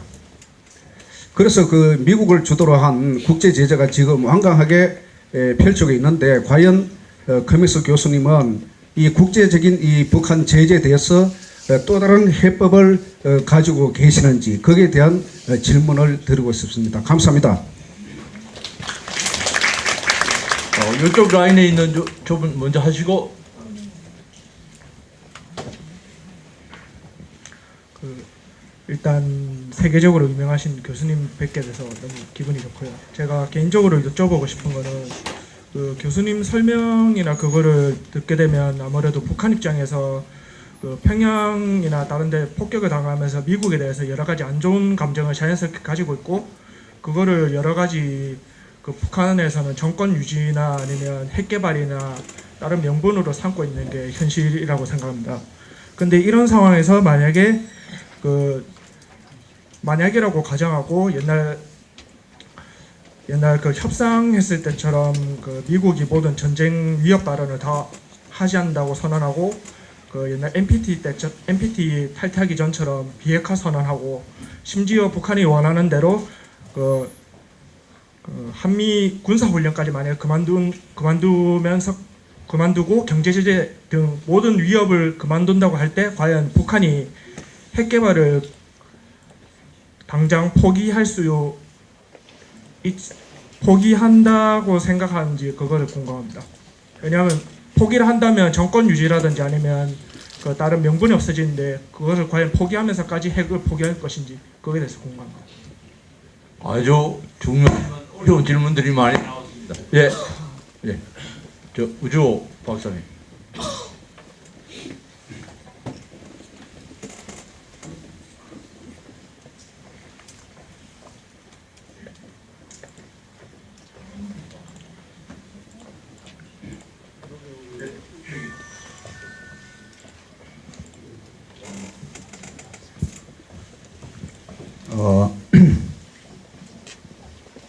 그래서 그 미국을 주도로 한 국제 제재가 지금 완강하게 펼쳐져 있는데 과연 커밍스 교수님은 이 국제적인 이 북한 제재에 대해서 또 다른 해법을 가지고 계시는지 거기에 대한 질문을 드리고 싶습니다. 감사합니다. 이쪽 라인에 있는 저분 먼저 하시고. 일단 세계적으로 유명하신 교수님 뵙게 돼서 너무 기분이 좋고요. 제가 개인적으로 여쭤보고 싶은 거는 그 교수님 설명이나 그거를 듣게 되면 아무래도 북한 입장에서 그 평양이나 다른 데 폭격을 당하면서 미국에 대해서 여러 가지 안 좋은 감정을 자연스럽게 가지고 있고, 그거를 여러 가지 그 북한에서는 정권 유지나 아니면 핵 개발이나 다른 명분으로 삼고 있는 게 현실이라고 생각합니다. 근데 이런 상황에서 만약이라고 가정하고 옛날 그 협상했을 때처럼 그 미국이 모든 전쟁 위협 발언을 다 하지 않는다고 선언하고, 그 옛날 NPT 탈퇴하기 전처럼 비핵화 선언하고, 심지어 북한이 원하는 대로 그 한미 군사 훈련까지 만약 그만두고 경제 제재 등 모든 위협을 그만둔다고 할 때 과연 북한이 핵 개발을 당장 포기한다고 생각하는지 그거를 궁금합니다. 왜냐하면 포기를 한다면 정권 유지라든지 아니면 그 다른 명분이 없어지는데 그것을 과연 포기하면서까지 핵을 포기할 것인지 그거에 대해서 궁금합니다. 아주 중요한 어려운 질문들이 많이 나왔습니다. 예, 예, 저 우주 박사님.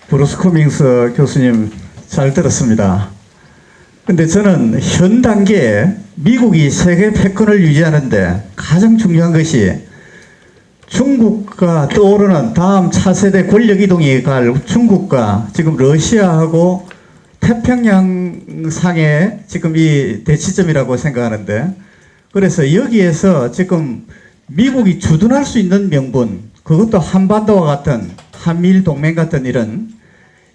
브루스 커밍스 교수님 잘 들었습니다. 근데 저는 현 단계에 미국이 세계 패권을 유지하는데 가장 중요한 것이 중국과 떠오르는 다음 차세대 권력 이동이 갈 중국과 지금 러시아하고 태평양상의 지금 이 대치점이라고 생각하는데, 그래서 여기에서 지금 미국이 주둔할 수 있는 명분, 그것도 한반도와 같은 한미일 동맹 같은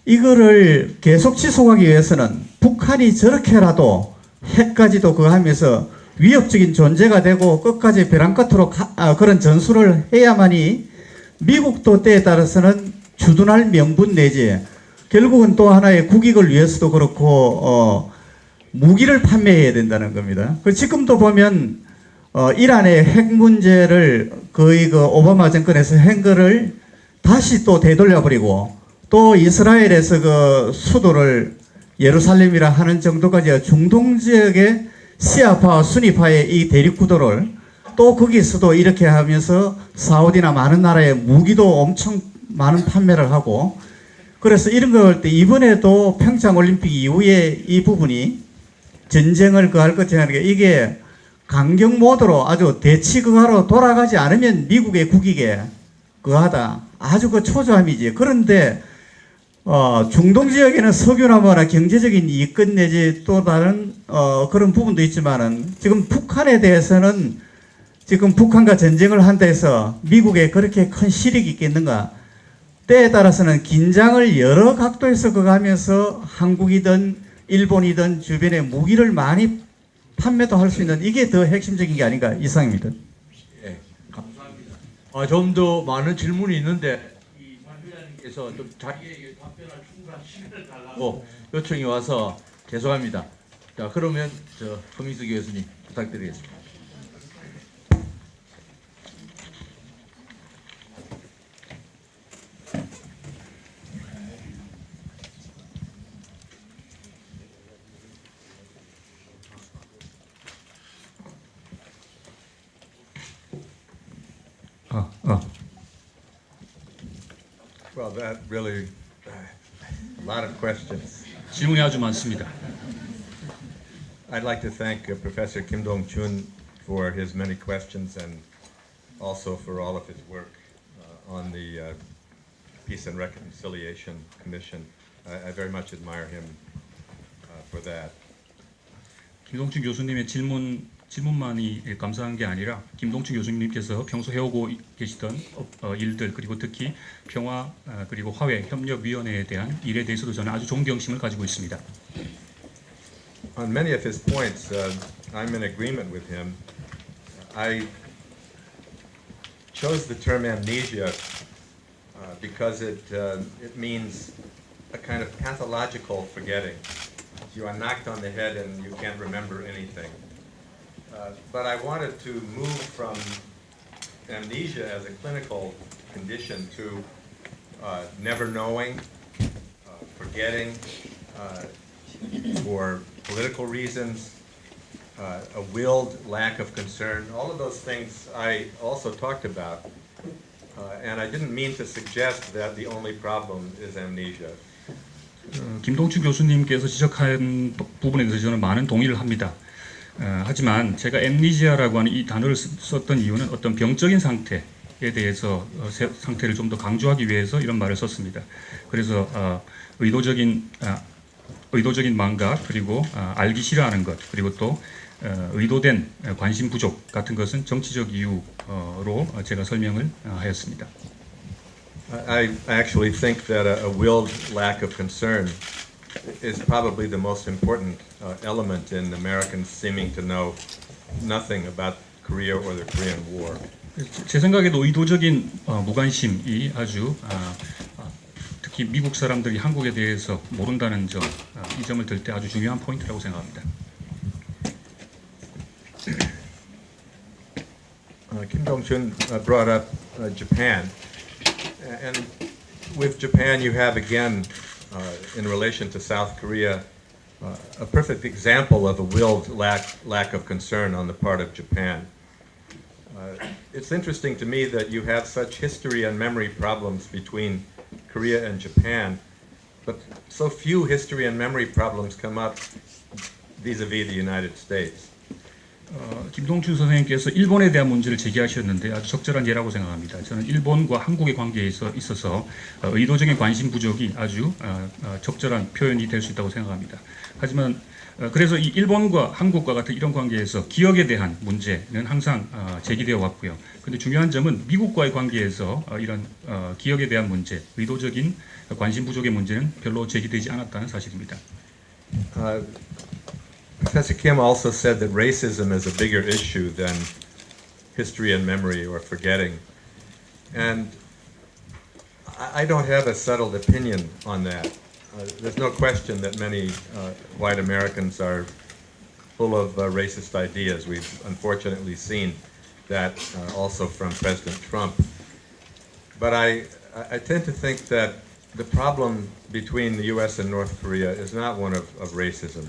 이거를 계속 지속하기 위해서는 북한이 저렇게라도 핵까지도 그거 하면서 위협적인 존재가 되고 끝까지 벼랑 끝으로 그런 전술을 해야만이 미국도 때에 따라서는 주둔할 명분 내지 결국은 또 하나의 국익을 위해서도 그렇고 무기를 판매해야 된다는 겁니다. 지금도 보면 이란의 핵 문제를 거의 그 오바마 정권에서 한 거를 다시 또 되돌려버리고, 또 이스라엘에서 그 수도를 예루살렘이라 하는 정도까지 중동 지역의 시아파와 수니파의 이 대립 구도를 또 거기서도 이렇게 하면서 사우디나 많은 나라의 무기도 엄청 많은 판매를 하고, 그래서 이런 걸 할 때 이번에도 평창올림픽 이후에 이 부분이 전쟁을 그할 것이라는 게 이게 강경 모드로 아주 대치 그하로 돌아가지 않으면 미국의 국익에 그하다 아주 그 초조함이지. 그런데 중동 지역에는 석유나 뭐나 경제적인 이익권 내지 또 다른 그런 부분도 있지만은 지금 북한에 대해서는 지금 북한과 전쟁을 한다 해서 미국에 그렇게 큰 실익이 있겠는가? 때에 따라서는 긴장을 여러 각도에서 가면서 한국이든 일본이든 주변에 무기를 많이 판매도 할 수 있는 이게 더 핵심적인 게 아닌가 이상입니다. 예, 감사합니다. 좀 더 많은 질문이 있는데 이 발표자님께서 좀 자기에게 답변할 충분한 시간을 달라고 요청이 와서 죄송합니다. 자, 그러면 허민수 교수님 부탁드리겠습니다. Well, that really, a lot of questions. 질문이 아주 많습니다. I'd like to thank Professor Kim Dong-chun for his many questions and also for all of his work on the Peace and Reconciliation Commission. I very much admire him for that. 김동춘 교수님의 질문만이 감사한 게 아니라 김동춘 교수님께서 평소 해오고 계시던 일들 그리고 특히 평화 그리고 화해 협력위원회에 대한 일에 대해서도 저는 아주 존경심을 가지고 있습니다. On many of his points, I'm in agreement with him. I chose the term amnesia because it means a kind of pathological forgetting. You are knocked on the head and you can't remember anything. But I wanted to move from amnesia as a clinical condition to never knowing, forgetting for political reasons, a willed lack of concern. All of those things I also talked about. And I didn't mean to suggest that the only problem is amnesia. 김동춘 교수님께서 지적한 부분에 대해서 저는 많은 동의를 합니다. 하지만 제가 엠니지아라고 하는 이 단어를 썼던 이유는 어떤 병적인 상태에 대해서 상태를 좀 더 강조하기 위해서 이런 말을 썼습니다. 그래서 의도적인 망각 그리고 알기 싫어하는 것 그리고 또 의도된 관심 부족 같은 것은 정치적 이유로 제가 설명을 하였습니다. I actually think that a willed lack of concern is probably the most important element in Americans seeming to know nothing about Korea or the Korean War. 제 생각에도 의도적인 무관심이 아주 특히 미국 사람들이 한국에 대해서 모른다는 점, 이 점을 들 때 아주 중요한 포인트라고 생각합니다. Kim Dong-chun brought up Japan. And with Japan, you have again, in relation to South Korea, a perfect example of a willed lack of concern on the part of Japan. It's interesting to me that you have such history and memory problems between Korea and Japan, but so few history and memory problems come up vis-a-vis the United States. 김동춘 선생님께서 일본에 대한 문제를 제기하셨는데 아주 적절한 예라고 생각합니다. 저는 일본과 한국의 관계에 있어서 의도적인 관심 부족이 아주 적절한 표현이 될 수 있다고 생각합니다. 하지만 그래서 이 일본과 한국과 같은 이런 관계에서 기억에 대한 문제는 항상 제기되어 왔고요. 그런데 중요한 점은 미국과의 관계에서 이런 기억에 대한 문제, 의도적인 관심 부족의 문제는 별로 제기되지 않았다는 사실입니다. Professor Kim also said that racism is a bigger issue than history and memory or forgetting. And I don't have a settled opinion on that. There's no question that many white Americans are full of racist ideas. We've unfortunately seen that also from President Trump. But I tend to think that the problem between the U.S. and North Korea is not one of racism.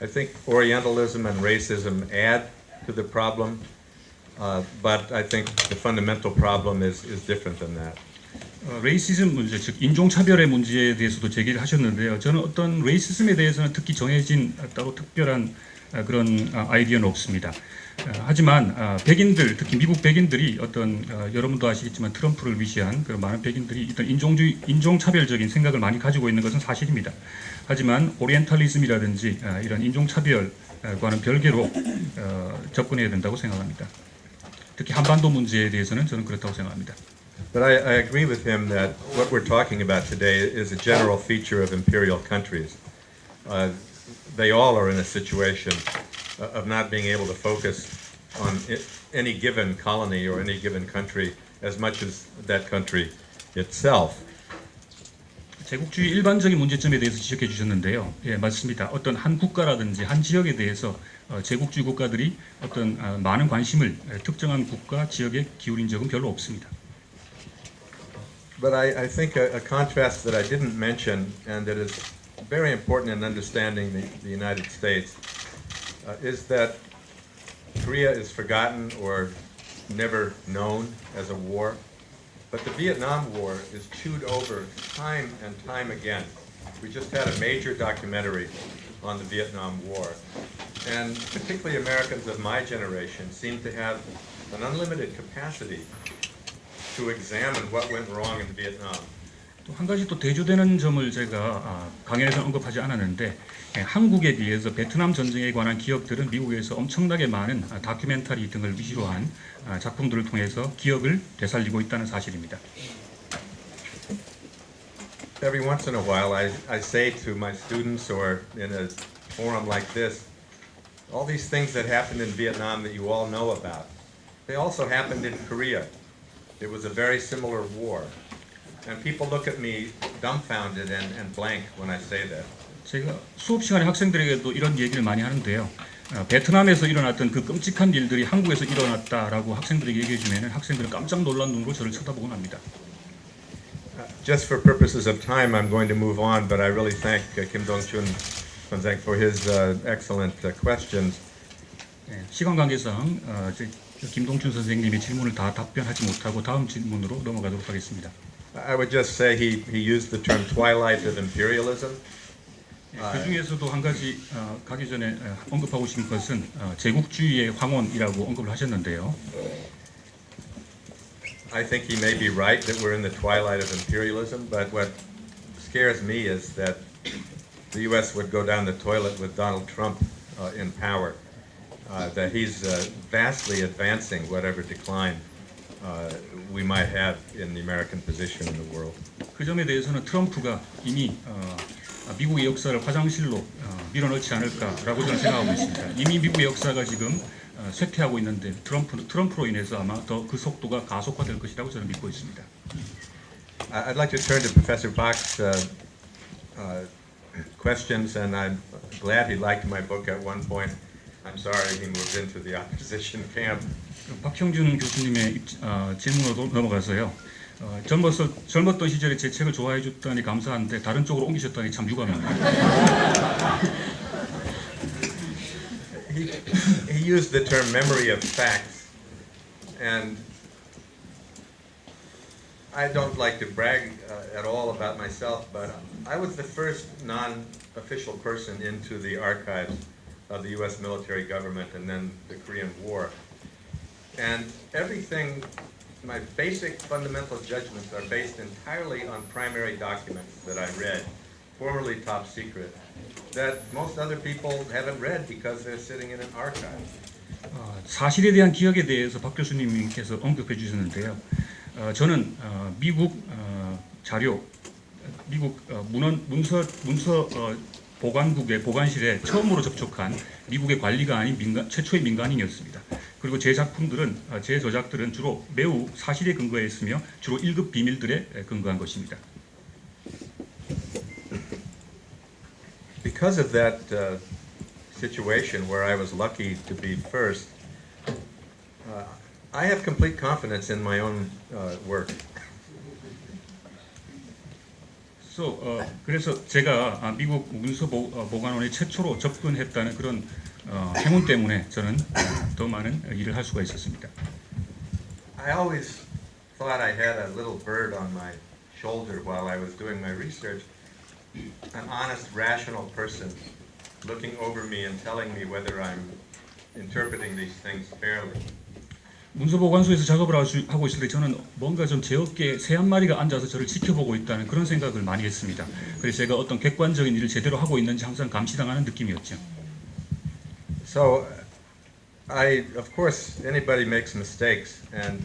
I think Orientalism and racism add to the problem, but I think the fundamental problem is different than that. 레이시즘 문제, 즉 인종차별의 문제에 대해서도 제기를 하셨는데요. 저는 어떤 레이시즘에 대해서는 특히 정해진 따로 특별한 그런 아이디어는 없습니다. 하지만 백인들, 특히 미국 백인들이 어떤 여러분도 아시겠지만 트럼프를 위시한 그 많은 백인들이 어떤 인종차별적인 생각을 많이 가지고 있는 것은 사실입니다. 하지만 오리엔탈리즘이라든지 이런 인종차별과는 별개로 접근해야 된다고 생각합니다. 특히 한반도 문제에 대해서는 저는 그렇다고 생각합니다. But I agree with him that what we're talking about today is a general feature of imperial countries. They all are in a situation of not being able to focus on any given colony or any given country as much as that country itself. 제국주의 일반적인 문제점에 대해서 지적해 주셨는데요. 예, 맞습니다. 어떤 한 국가라든지 한 지역에 대해서 제국주의 국가들이 어떤 많은 관심을 특정한 국가 지역에 기울인 적은 별로 없습니다. But I think a contrast that I didn't mention and that is very important in understanding the United States is that Korea is forgotten or never known as a war. But the Vietnam War is chewed over time and time again. We just had a major documentary on the Vietnam War. And particularly Americans of my generation seem to have an unlimited capacity to examine what went wrong in Vietnam. 또 한 가지 또 대조되는 점을 제가 강연에서 언급하지 않았는데 한국에 비해서 베트남 전쟁에 관한 기억들은 미국에서 엄청나게 많은 다큐멘터리 등을 위주로 한 작품들을 통해서 기억을 되살리고 있다는 사실입니다. Every once in a while I say to my students or in a forum like this, all these things that happened in Vietnam that you all know about, they also happened in Korea. It was a very similar war. And people look at me dumbfounded and blank when I say that. 제가 수업 시간에 학생들에게도 이런 얘기를 많이 하는데요. 베트남에서 일어났던 그 끔찍한 일들이 한국에서 일어났다라고 학생들에게 얘기해 주면은 학생들은 깜짝 놀란 눈으로 저를 쳐다보곤 합니다. Just for purposes of time, I'm going to move on, but I really thank Kim Dong-chun for his excellent questions. 시간 관계상 김동춘 선생님의 질문을 다 답변하지 못하고 다음 질문으로 넘어가도록 하겠습니다. I would just say he used the term twilight of imperialism. 그 중에서도 한 가지 가기 전에 언급하고 싶은 것은 제국주의의 황혼이라고 언급을 하셨는데요. I think he may be right that we're in the twilight of imperialism, but what scares me is that the U.S. would go down the toilet with Donald Trump in power, that he's vastly advancing whatever decline we might have in the American position in the world. 그 점에 대해서는 트럼프가 이미 미국의 역사를 화장실로 밀어넣지 않을까라고 저는 생각하고 있습니다. 이미 미국의 역사가 지금 쇠퇴하고 있는데 트럼프로 인해서 아마 더 그 속도가 가속화될 것이라고 저는 믿고 있습니다. I'd like to turn to Professor Bach's questions, and I'm glad he liked my book at one point. I'm sorry he moved into the opposition camp. 박형준 교수님의 질문으로 넘어가서요. 젊었던 시절에 제 책을 좋아해 줬다니 감사한데 다른 쪽으로 옮기셨다니 참 유감입니다. He used the term memory of facts, and I don't like to brag at all about myself, but I was the first non-official person into the archives of the U.S. military government and then the Korean War. And everything, my basic fundamental judgments are based entirely on primary documents that I read, formerly top secret, that most other people haven't read because they're sitting in an archive. 사실에 대한 기억에 대해서 박 교수님께서 언급해 주셨는데요. 저는 미국 자료, 미국 문서 보관국의 보관실에 처음으로 접촉한 미국의 관리가 아닌 최초의 민간인이었습니다. 그리고 제 작품들은 제 저작들은 주로 매우 사실에 근거해 있으며 주로 1급 비밀들에 근거한 것입니다. Because of that situation where I was lucky to be first, I have complete confidence in my own work. 그래서 제가 미국 문서 보관원에 최초로 접근했다는 그런 행운 때문에 저는 더 많은 일을 할 수가 있었습니다. I always thought I had a little bird on my shoulder while I was doing my research, an honest, rational person looking over me and telling me whether I'm interpreting these things fairly. 문서 보관소에서 작업을 하고 있을 때 저는 뭔가 좀 제 어깨에 새 한 마리가 앉아서 저를 지켜보고 있다는 그런 생각을 많이 했습니다. 그래서 제가 어떤 객관적인 일을 제대로 하고 있는지 항상 감시당하는 느낌이었죠. So, of course, anybody makes mistakes, and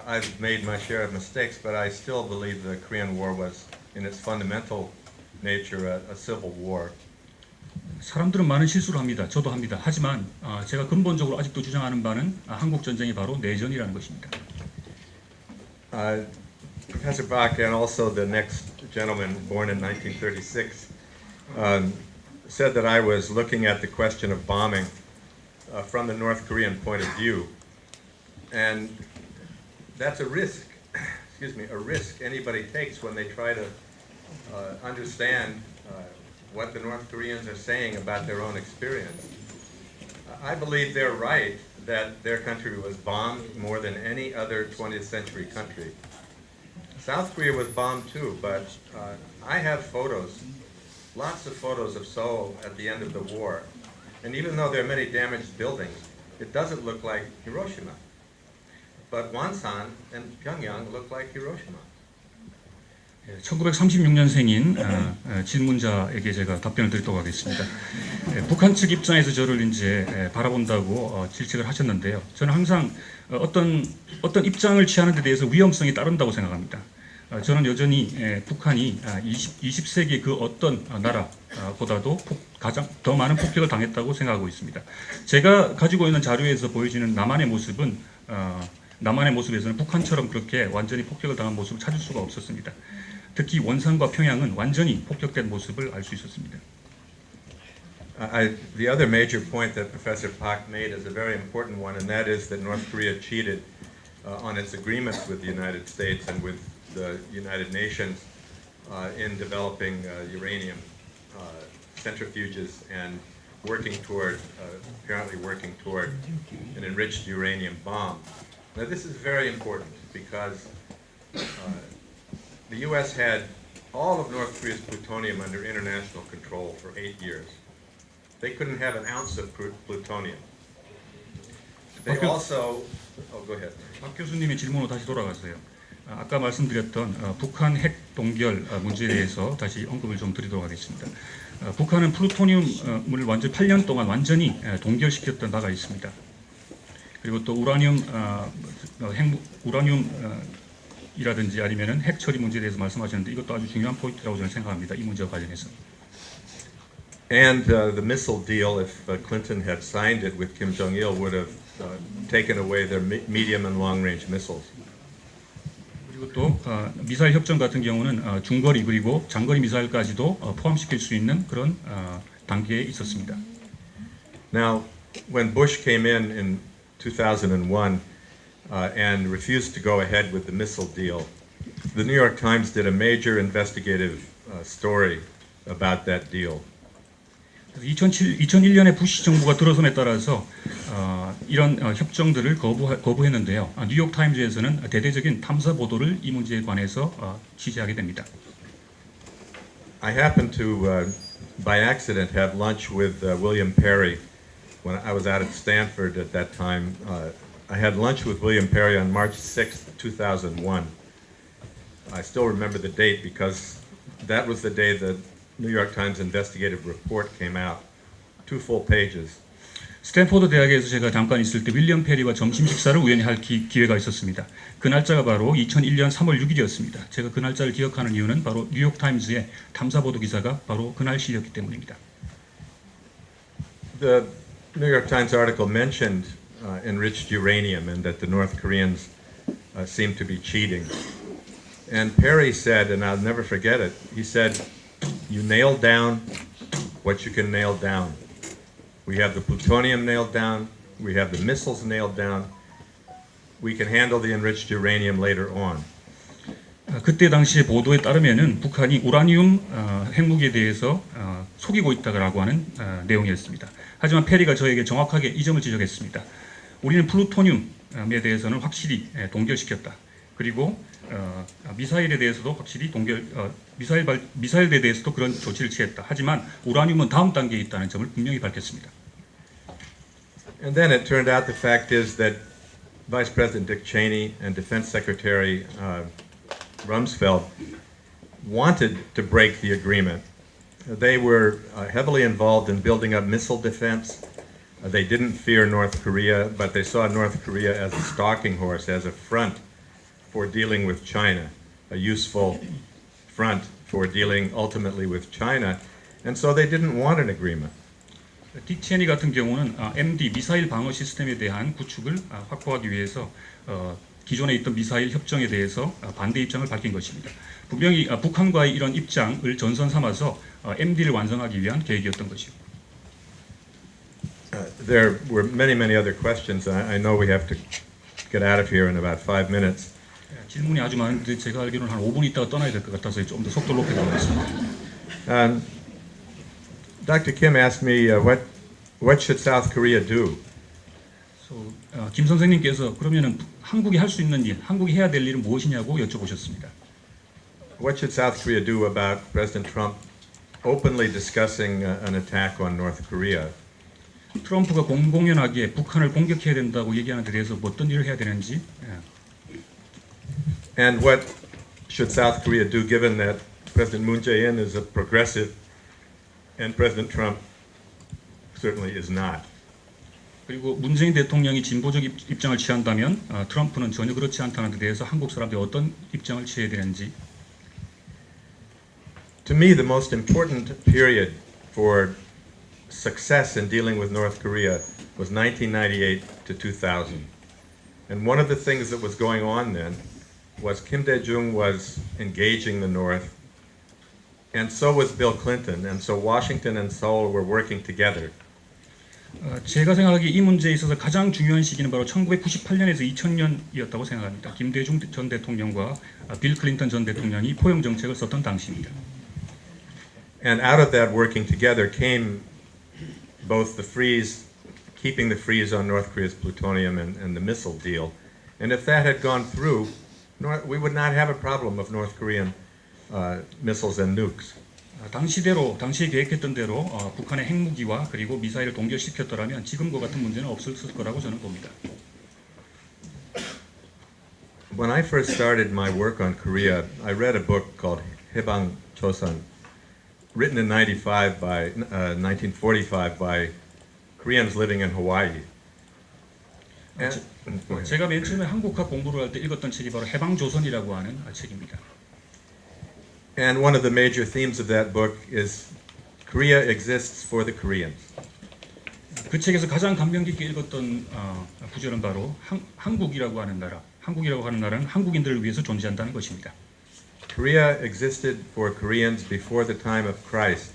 I've made my share of mistakes, but I still believe the Korean War was, in its fundamental nature, a civil war. 사람들은 많은 실수를 합니다. 저도 합니다. 하지만 제가 근본적으로 아직도 주장하는 바는 한국 전쟁이 바로 내전이라는 것입니다. Professor Bach and also the next gentleman born in 1936 said that I was looking at the question of bombing from the North Korean point of view, and that's a risk. Excuse me, a risk anybody takes when they try to understand what the North Koreans are saying about their own experience. I believe they're right that their country was bombed more than any other 20th century country. South Korea was bombed too, but I have photos, lots of photos of Seoul at the end of the war. And even though there are many damaged buildings, it doesn't look like Hiroshima. But Wonsan and Pyongyang look like Hiroshima. 1936년생인 질문자에게 제가 답변을 드리도록 하겠습니다. 북한 측 입장에서 저를 이제 바라본다고 질책을 하셨는데요. 저는 항상 어떤 입장을 취하는 데 대해서 위험성이 따른다고 생각합니다. 저는 여전히 북한이 20세기 그 어떤 나라보다도 가장 더 많은 폭격을 당했다고 생각하고 있습니다. 제가 가지고 있는 자료에서 보여지는 남한의 모습은 남한의 모습에서는 북한처럼 그렇게 완전히 폭격을 당한 모습을 찾을 수가 없었습니다. 특히 원산과 평양은 완전히 폭격된 모습을 알 수 있었습니다. The other major point that Professor Park made is a very important one, and that is that North Korea cheated on its agreements with the United States and with the United Nations in developing uranium centrifuges and apparently working toward an enriched uranium bomb. Now this is very important because the U.S. had all of North Korea's plutonium under international control for 8 years. They couldn't have an ounce of plutonium. They also, go ahead. 박 교수님의 질문으로 다시 돌아가서요. 아까 말씀드렸던 북한 핵 동결 문제에 대해서 다시 언급을 좀 드리도록 하겠습니다. 북한은 플루토늄을 완전 8년 동안 완전히 동결시켰던 바가 있습니다. 그리고 또 우라늄이라든지 아니면은 핵 처리 문제에 대해서 말씀하셨는데 이것도 아주 중요한 포인트라고 저는 생각합니다. 이 문제와 관련해서. And the missile deal, if Clinton had signed it with Kim Jong-il, would have taken away their medium and long-range missiles. 그리고 또 미사일 협정 같은 경우는 중거리 그리고 장거리 미사일까지도 포함시킬 수 있는 그런 단계에 있었습니다. Now, when Bush came in 2001 and refused to go ahead with the missile deal, the New York Times did a major investigative story about that deal. 2001년에 부시 정부가 들어섬에 따라서 이런 협정들을 거부했는데요. 뉴욕 타임즈에서는 대대적인 탐사 보도를 이 문제에 관해서 취재하게 됩니다. I happened to, by accident, have lunch with William Perry when I was out at Stanford at that time. I had lunch with William Perry on March 6th, 2001. I still remember the date because that was the day the New York Times investigative report came out. 2 full pages. 스탠포드 대학에서 제가 잠깐 있을 때 윌리엄 페리와 점심 식사를 우연히 할 기회가 있었습니다. 그 날짜가 바로 2001년 3월 6일이었습니다. 제가 그 날짜를 기억하는 이유는 바로 뉴욕 타임즈의 탐사 보도 기사가 바로 그날 실렸기 때문입니다. The New York Times article mentioned enriched uranium and that the North Koreans seemed to be cheating. And Perry said, and I'll never forget it, he said, "You nail down what you can nail down. We have the plutonium nailed down, we have the missiles nailed down, we can handle the enriched uranium later on." 그때 당시의 보도에 따르면은 북한이 우라늄 핵무기에 대해서 속이고 있다라고 하는 내용이었습니다. 하지만 페리가 저에게 정확하게 이 점을 지적했습니다. 우리는 플루토늄에 대해서는 확실히 동결시켰다. 그리고 미사일에 대해서도 확실히 미사일에 대해서도 그런 조치를 취했다. 하지만 우라늄은 다음 단계에 있다는 점을 분명히 밝혔습니다. And then it turned out the fact is that Vice President Dick Cheney and Defense Secretary Rumsfeld wanted to break the agreement. They were heavily involved in building up missile defense. They didn't fear North Korea, but they saw North Korea as a stalking horse, as a front for dealing with China, a useful front for dealing ultimately with China. And so they didn't want an agreement. 딕 체니 같은 경우는 MD 미사일 방어 시스템에 대한 구축을 확보하기 위해서 기존에 있던 미사일 협정에 대해서 반대 입장을 밝힌 것입니다. 분명히 북한과의 이런 입장을 전선 삼아서 MD를 완성하기 위한 계획이었던 것이고. There were many other questions. I know we have to get out of here in about 5 minutes. 질문이 아주 많은데 제가 알기로는 한 5분 있다가 떠나야 될 것 같아서 좀 더 속도를 높여보겠습니다. Dr. Kim asked me what should South Korea do? 김 선생님께서 그러면은 한국이 할 수 있는 일, 한국이 해야 될 일은 무엇이냐고 여쭤보셨습니다. What should South Korea do about President Trump openly discussing an attack on North Korea? 트럼프가 공공연하게 북한을 공격해야 된다고 얘기하는 데 대해서 어떤 일을 해야 되는지. And what should South Korea do given that President Moon Jae-in is a progressive and President Trump certainly is not? 그리고 문재인 대통령이 진보적 입장을 취한다면 트럼프는 전혀 그렇지 않다는 데 대해서 한국 사람들이 어떤 입장을 취해야 되는지. To me, the most important period for success in dealing with North Korea was 1998 to 2000. And one of the things that was going on then was Kim Dae-jung was engaging the North, and so was Bill Clinton, and so Washington and Seoul were working together. 제가 생각하기에 이 문제에 있어서 가장 중요한 시기는 바로 1998년에서 2000년이었다고 생각합니다. 김대중 전 대통령과 빌 클린턴 전 대통령이 포용 정책을 썼던 당시입니다. And out of that working together came both the freeze, keeping the freeze on North Korea's plutonium and the missile deal. And if that had gone through, we would not have a problem of North Korean missiles and nukes. 당시에 계획했던 대로 북한의 핵무기와 그리고 미사일을 동결시켰더라면 지금과 같은 문제는 없었을 거라고 저는 봅니다. When I first started my work on Korea, I read a book called Haebang Chosun, written in 1945 by Koreans living in Hawaii. 제가 맨 처음에 한국학 공부를 할 때 읽었던 책이 바로 해방조선이라고 하는 책입니다. And one of the major themes of that book is Korea exists for the Koreans. 그 책에서 가장 감명 깊게 읽었던 구절은 바로 한국이라고 하는 나라, 한국이라고 하는 나라는 한국인들을 위해서 존재한다는 것입니다. Korea existed for Koreans before the time of Christ.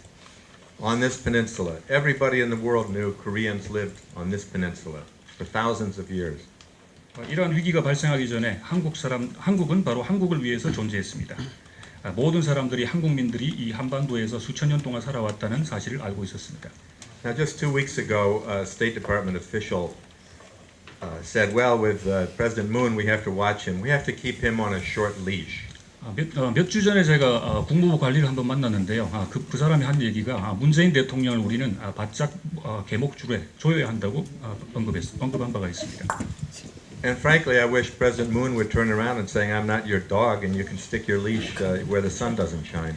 On this peninsula, everybody in the world knew Koreans lived on this peninsula for thousands of years. 이러한 위기가 발생하기 전에 한국은 바로 한국을 위해서 존재했습니다. 모든 사람들이 한국민들이 이 한반도에서 수천 년 동안 살아왔다는 사실을 알고 있었습니다. Now, just 2 weeks ago, a State Department official said, "Well, with President Moon, we have to watch him. We have to keep him on a short leash." 몇 주 전에 제가 국무부 관리를 한번 만났는데요. 그 사람이 한 얘기가 문재인 대통령을 우리는 바짝 개목줄에 조여야 한다고 언급한 바가 있습니다. And frankly, I wish President Moon would turn around and saying, "I'm not your dog, and you can stick your leash where the sun doesn't shine."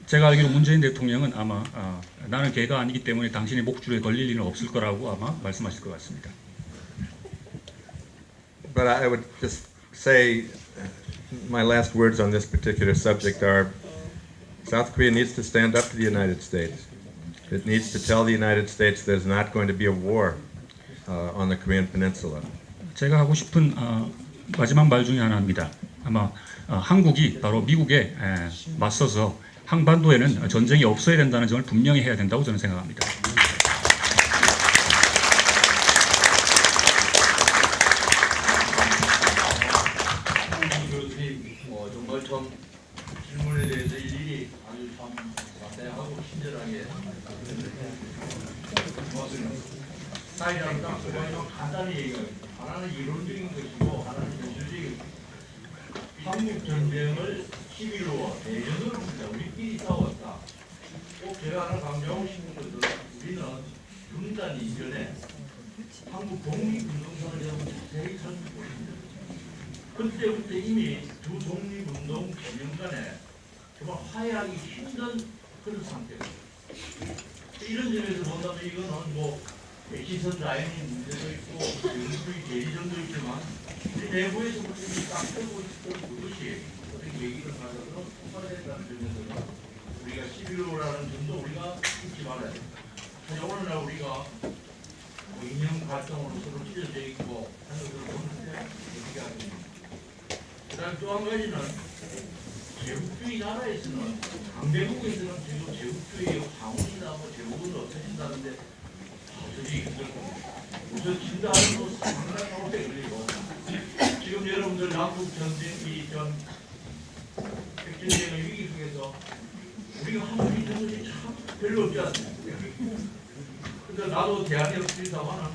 제가 알기로 문재인 대통령은 아마 나는 개가 아니기 때문에 당신의 목줄에 걸릴 일은 없을 거라고 아마 말씀하실 것 같습니다. But I would just say my last words on this particular subject are South Korea needs to stand up to the United States. It needs to tell the United States there's not going to be a war on the Korean Peninsula. 제가 하고 싶은 마지막 말 중에 하나입니다. 아마 한국이 바로 미국에 맞서서 한반도에는 전쟁이 없어야 된다는 점을 분명히 해야 된다고 저는 생각합니다. 정말 참 질문에 대해서 일일이 아주 참 자세하고 친절하게 사이다는 딱 간단히 얘기하겠습니다. 하나는 이론적인 것이고 하나는 현실적인 것입니다. 한국 전쟁을 11로 대전으로 보자. 우리끼리 싸웠다. 꼭 제가 하나 강조하고 싶은 것은 우리는 군단 18년 이전에 한국 독립운동사를 여러분 자세히 살펴보십니다. 그때부터 이미 두 독립운동 진영 간에 정말 화해하기 힘든 그런 상태입니다. 이런 점에서 본다면 이거는 뭐 시선 라인의 문제도 있고 영수의 대리점도 있지만 내부에서 무슨 딱 펴고 있던 그것이 어떻게 얘기를 하더라도 폭발했다는 점에서는 우리가 11호라는 점도 우리가 잊지 말아야 됩니다. 사실 오늘날 우리가 뭐 인형 활동으로 서로 찢어져 있고 하는 것을 보는데 어떻게 하겠습니까? 그 다음 또 한 가지는 제국주의 나라에서는 강대국에서는 지금 제국주의 황혼이나 뭐 제국은 없어진다는데 저기 우선 진다는 거 상당히 오래 걸리고 지금 여러분들 남북 전쟁이 전 핵전쟁의 위기 속에서 우리가 하고 있는 것이 참 별로 없지 않습니까? 근데 나도 대안이 없습니다만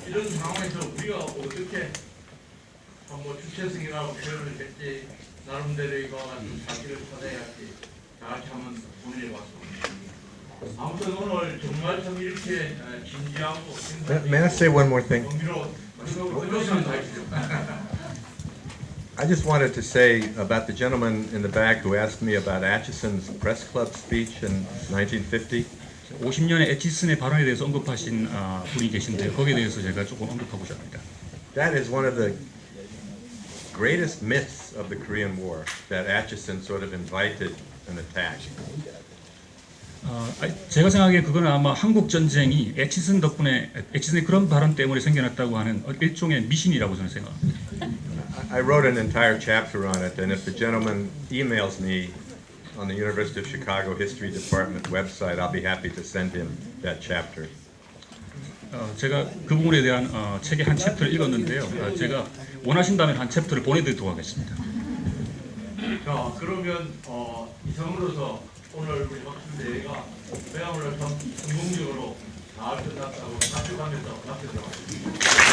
이런 상황에서 우리가 어떻게 뭐 주체성이라고 표현을 했지 나름대로 이거와 같은 자기를 찾아야지 다 같이 한번 고민해봤습니다. 아무튼 오늘 정말 참 이렇게 진지하고 May I say one more thing? I just wanted to say about the gentleman in the back who asked me about Atchison's press club speech in 1950. 50년의 애치슨의 발언에 대해서 언급하신 분이 계신데요. 거기에 대해서 제가 조금 언급하고자 합니다. That is one of the greatest myths of the Korean War, that Atchison sort of invited an attack. 제가 생각하기에 그거는 아마 한국 전쟁이 애치슨 덕분에 애치슨의 그런 발언 때문에 생겨났다고 하는 일종의 미신이라고 저는 생각합니다. I wrote an entire chapter on it, and if the gentleman emails me on the University of Chicago History Department website, I'll be happy to send him that chapter. 제가 그 부분에 대한 책의 한 챕터를 읽었는데요. 제가 원하신다면 한 챕터를 보내드리도록 하겠습니다. 자, 그러면 이상으로서 오늘 우리 학술대회가 그야말로 참 성공적으로 잘 끝났다고 납득하면서 마치도록 하겠습니다.